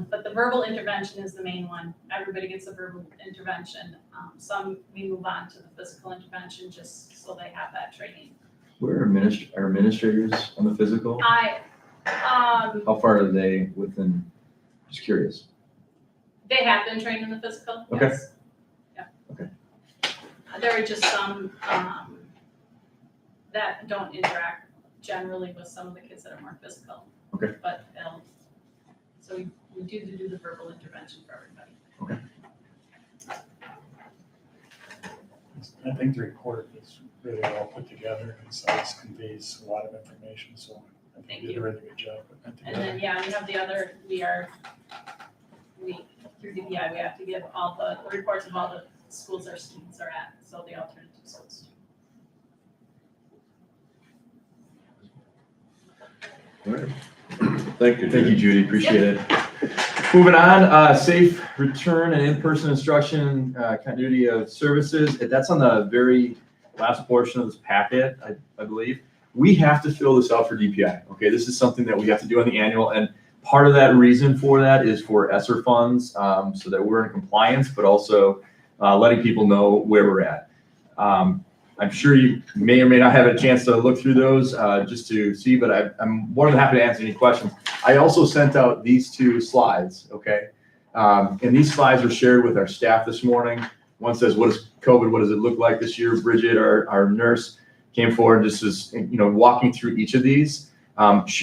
But the verbal intervention is the main one. Everybody gets a verbal intervention. Some we move on to the physical intervention just so they have that training. Where are administrators on the physical? How far are they within, just curious. They have been trained in the physical, Okay. yes. Yeah. Okay. There are just some that don't interact generally with some of the kids that are more physical. Okay. But so we do the verbal intervention for everybody. I think the report is really well put together, and so it conveys a lot of information, so I think you did a really good job putting that And together. then, yeah, we have the other, through DPI, we have to give all the reports of all the schools our students are at, so the alternative schools. All right. Thank you, Thank you, Judy. Judy, appreciate it. Moving on, safe return and in-person instruction, continuity of services. That's on the very last portion of this packet, I believe. We have to fill this out for DPI, okay? This is something that we have to do on the annual, and part of that reason for that is for ESSER funds, so that we're in compliance, but also letting people know where we're at. I'm sure you may or may not have a chance to look through those just to see, but I'm more than happy to answer any questions. I also sent out these 2 slides, okay? And these slides were shared with our staff this morning. One says, what is COVID, what does it look like this year? Bridget, our nurse, came forward just as, walking through each of these.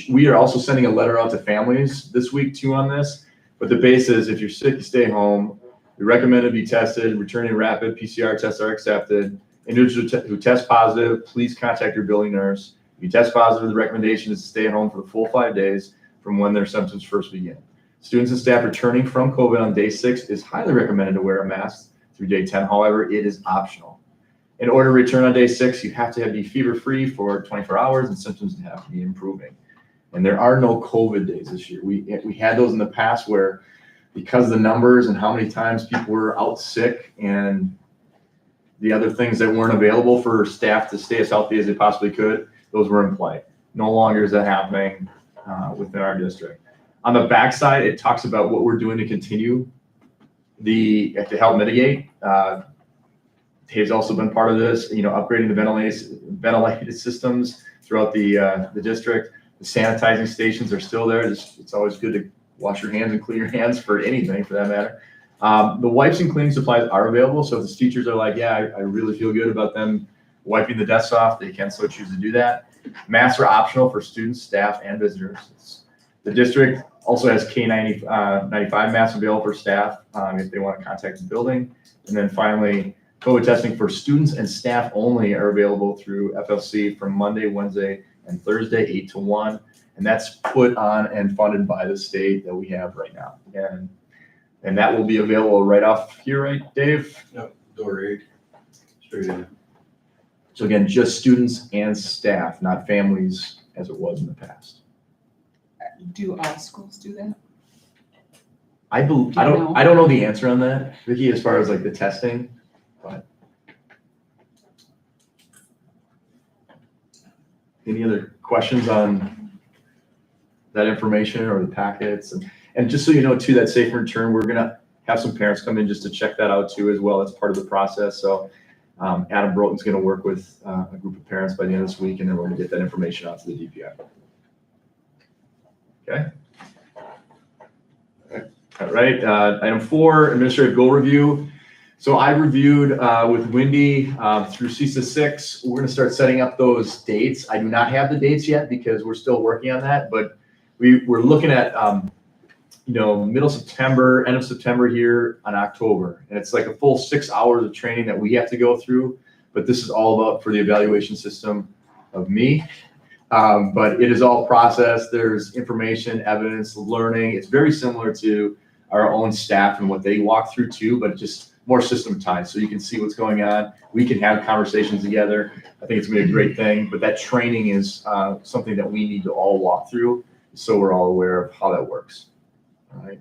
We are also sending a letter out to families this week too on this, but the base is if you're sick, you stay home. We recommend to be tested, returning rapid PCR tests are accepted. Individuals who test positive, please contact your building nurse. If you test positive, the recommendation is to stay at home for the full 5 days from when their symptoms first begin. Students and staff returning from COVID on day 6 is highly recommended to wear a mask through day 10. However, it is optional. In order to return on day 6, you have to be fever-free for 24 hours and symptoms have to be improving. And there are no COVID days this year. We had those in the past where, because of the numbers and how many times people were out sick and the other things that weren't available for staff to stay as healthy as they possibly could, those were in play. No longer is that happening within our district. On the backside, it talks about what we're doing to continue to help mitigate. Dave's also been part of this, upgrading the ventilated systems throughout the district. The sanitizing stations are still there. It's always good to wash your hands and clean your hands for anything, for that matter. The wipes and cleaning supplies are available. So if the teachers are like, yeah, I really feel good about them wiping the desks off, they can so choose to do that. Masks are optional for students, staff, and visitors. The district also has K95 masks available for staff if they want to contact the building. And then finally, COVID testing for students and staff only are available through FLC from Monday, Wednesday, and Thursday, 8 to 1. And that's put on and funded by the state that we have right now. And that will be available right off here, right, Dave? Yep, door 8, straight in. So again, just students and staff, not families as it was in the past. Do all schools do that? I don't know the answer on that, Vicky, as far as like the testing, but. Any other questions on that information or the packets? And just so you know too, that safe return, we're gonna have some parents come in just to check that out too as well. It's part of the process. So Adam Broughton's gonna work with a group of parents by the end of this week, and then we're gonna get that information out to the DPI. Okay. All right, item 4, administrative goal review. So I reviewed with Wendy through CISA 6. We're gonna start setting up those dates. I do not have the dates yet because we're still working on that, but we're looking at middle September, end of September here on October. And it's like a full 6 hours of training that we have to go through, but this is all about for the evaluation system of me. But it is all processed. There's information, evidence, learning. It's very similar to our own staff and what they walk through too, but just more systematized. So you can see what's going on. We can have conversations together. I think it's gonna be a great thing, but that training is something that we need to all walk through so we're all aware of how that works. All right.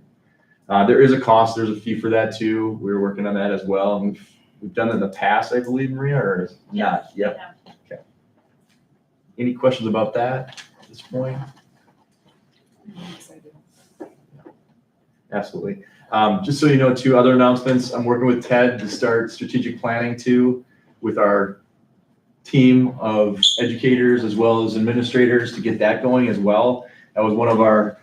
There is a cost. There's a fee for that too. We're working on that as well. We've done it in the past, I believe, Maria, or not? Yep. Okay. Any questions about that at this point? Absolutely. Just so you know, 2 other announcements. I'm working with Ted to start strategic planning too with our team of educators as well as administrators to get that going as well. That was one of our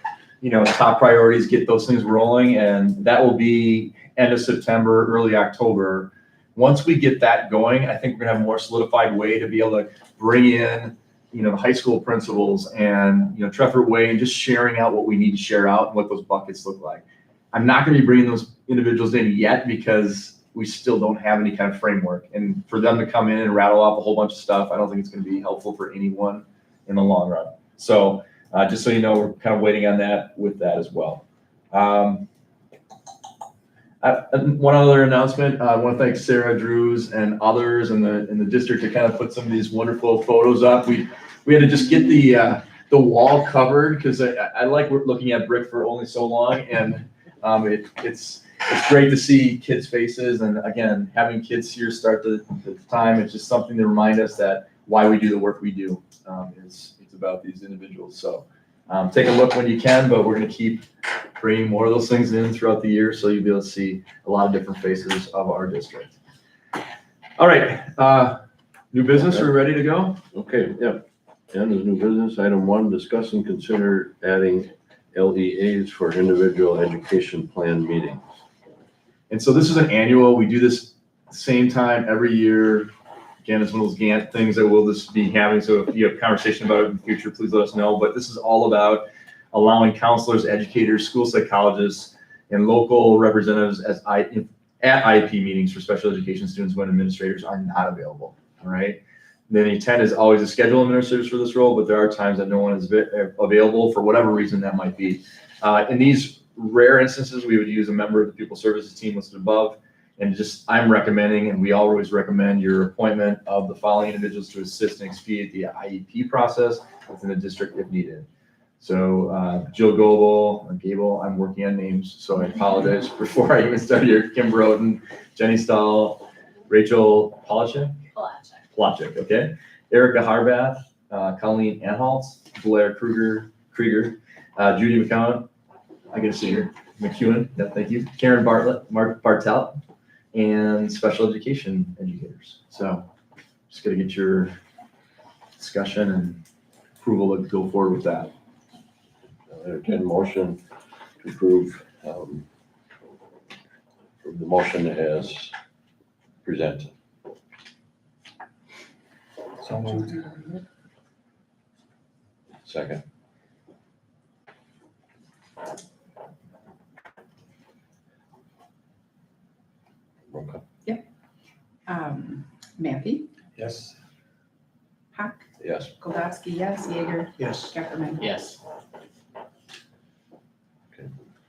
top priorities, get those things rolling, and that will be end of September, early October. Once we get that going, I think we're gonna have a more solidified way to be able to bring in the high school principals and Treffert Way and just sharing out what we need to share out and what those buckets look like. I'm not going to be bringing those individuals in yet because we still don't have any kind of framework, and for them to come in and rattle off a whole bunch of stuff, I don't think it's going to be helpful for anyone in the long run. So just so you know, we're kind of waiting on that with that as well. One other announcement, I want to thank Sarah Drews and others in the district to kind of put some of these wonderful photos up. We had to just get the wall covered because I like looking at brick for only so long, and it's great to see kids' faces, and again, having kids here start the time, it's just something to remind us that why we do the work we do. It's about these individuals. So take a look when you can, but we're going to keep bringing more of those things in throughout the year, so you'll be able to see a lot of different faces of our district. All right, new business, are we ready to go? Okay, yeah. And as new business, item 1, discuss and consider adding LEAs for individual education plan meetings. And so this is an annual, we do this same time every year. Again, it's one of those Gantt things that we'll just be having. So if you have conversation about it in the future, please let us know. But this is all about allowing counselors, educators, school psychologists, and local representatives at IEP meetings for special education students when administrators are not available, all right? The intent is always to schedule administrators for this role, but there are times that no one is available for whatever reason that might be. In these rare instances, we would use a member of the pupil services team listed above. And just, I'm recommending, and we always recommend your appointment of the following individuals to assist and expedite the IEP process within the district if needed. So Jill Gable, I'm working on names, so I apologize before I even start here. Kim Broden, Jenny Stahl, Rachel Polachek, okay? Erica Harbath, Colleen Anhaltz, Blair Krieger, Judy McCowan, I get to see her, McEwen, yeah, thank you. Karen Bartlett, Mark Bartelt, and special education educators. So just gotta get your discussion and approval to go forward with that. Entertain motion to approve the motion as presented. So moved. Second. Roll call. Matthew, Yes. Hawk, Yes. Goldowski, yes, Jaeger, Yes. Geckerman. Yes.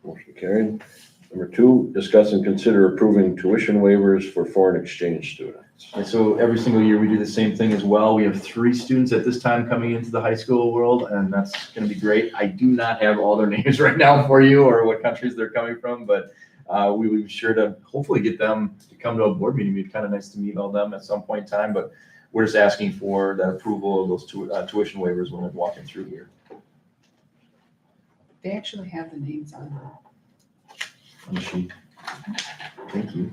Motion carried. Number 2, discuss and consider approving tuition waivers for foreign exchange students. And so every single year we do the same thing as well. We have 3 students at this time coming into the high school world, and that's gonna be great. I do not have all their names right now for you or what countries they're coming from, but we will be sure to hopefully get them to come to a board meeting. It'd be kind of nice to meet all them at some point in time, but we're just asking for the approval of those tuition waivers when we're walking through here. They actually have the names on On the sheet. Thank you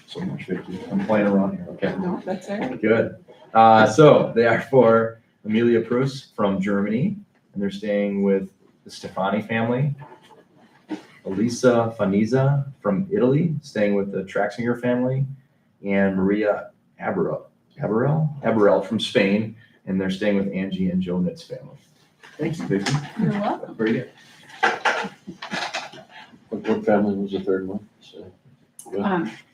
so much, Vicki. I'm playing around here, okay? No, that's all right. Good. So they are for Amelia Prus from Germany, and they're staying with the Stefani family. Elisa Faniza from Italy, staying with the Traxinger family, and Maria Aberrell from Spain, and they're staying with Angie and Joe Nitz's family. Thank you, Vicki. You're welcome. Very good. What family was the third one? So,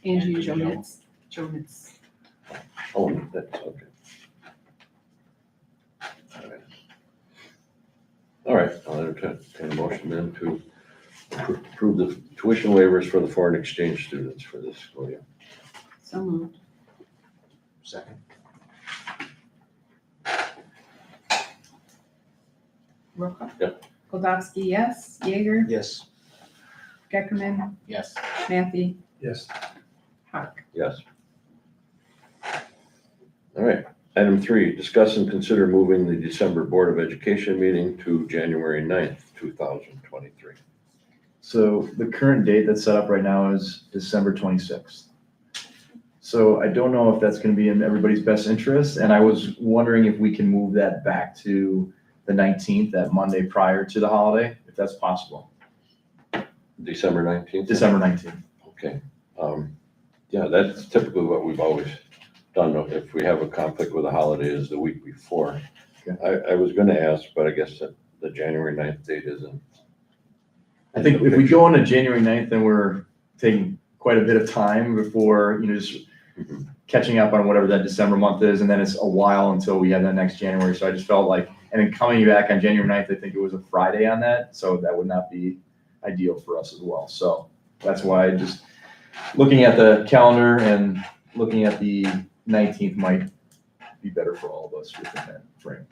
Angie and Jonitz. oh, that's okay. All right, I'll entertain a motion then to approve the tuition waivers for the foreign exchange students for this school year. So moved. Second. Roll call. Yep. Goldowski, yes, Jaeger, Yes. Geckerman, Yes. Matthew, Yes. Hawk. Yes. All right, item 3, discuss and consider moving the December Board of Education meeting to January 9th, 2023. So the current date that's set up right now is December 26th. So I don't know if that's gonna be in everybody's best interest, and I was wondering if we can move that back to the 19th, that Monday prior to the holiday, if that's possible. December 19th? December 19th. Okay. Yeah, that's typically what we've always done. If we have a conflict with a holiday is the week before. Okay. I was gonna ask, but I guess that the January 9th date isn't. I think if we go on to January 9th, then we're taking quite a bit of time before, just catching up on whatever that December month is, and then it's a while until we have that next January. So I just felt like, and then coming back on January 9th, I think it was a Friday on that, so that would not be ideal for us as well. So that's why just looking at the calendar and looking at the 19th might be better for all of us within that frame.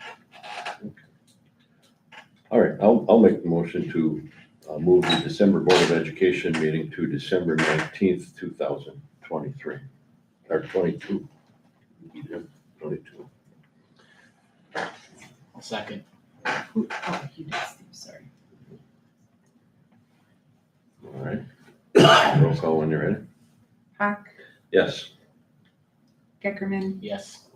All right, I'll make the motion to move the December Board of Education meeting to December 19th, 2023, or 22. Yeah, 22. Second. Oh, you did, Steve, sorry. All right. Roll call when you're ready. Hawk, Yes. Geckerman, Yes.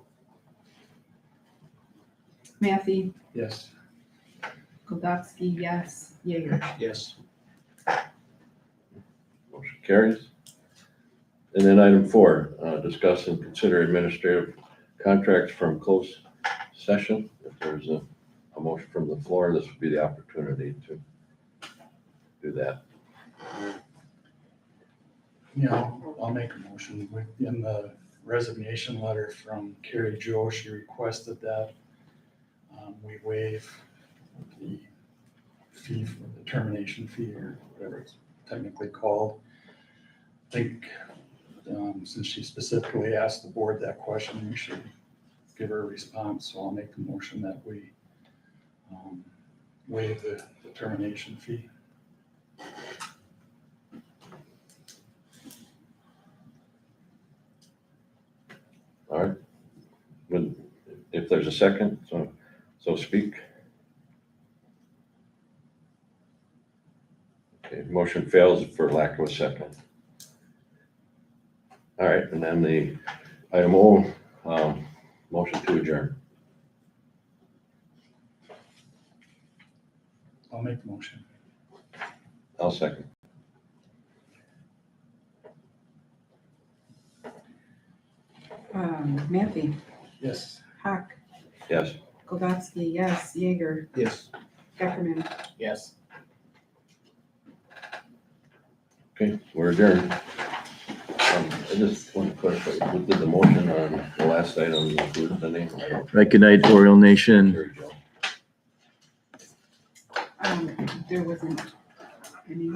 Matthew, Yes. Goldowski, yes, Jaeger. Yes. Motion carries. And then item 4, discuss and consider administrative contracts from closed session. If there's a motion from the floor, this would be the opportunity to do that. Yeah, I'll make a motion. In the resignation letter from Carrie Jo, she requested that we waive the fee for the termination fee or whatever it's technically called. I think since she specifically asked the board that question, we should give her a response. So I'll make the motion that we waive the termination fee. All right. If there's a second, so speak. Okay, motion fails for lack of a second. All right, and then the item O, motion to adjourn. I'll make the motion. I'll second. Matthew, Yes. Hawk, Yes. Goldowski, yes, Jaeger, Yes. Ackerman. Yes. Okay, we're adjourned. I just want to clarify, we did the motion on the last item, include the name. I don't- Right, good night, Oriole Nation. Carrie Jo. There wasn't any.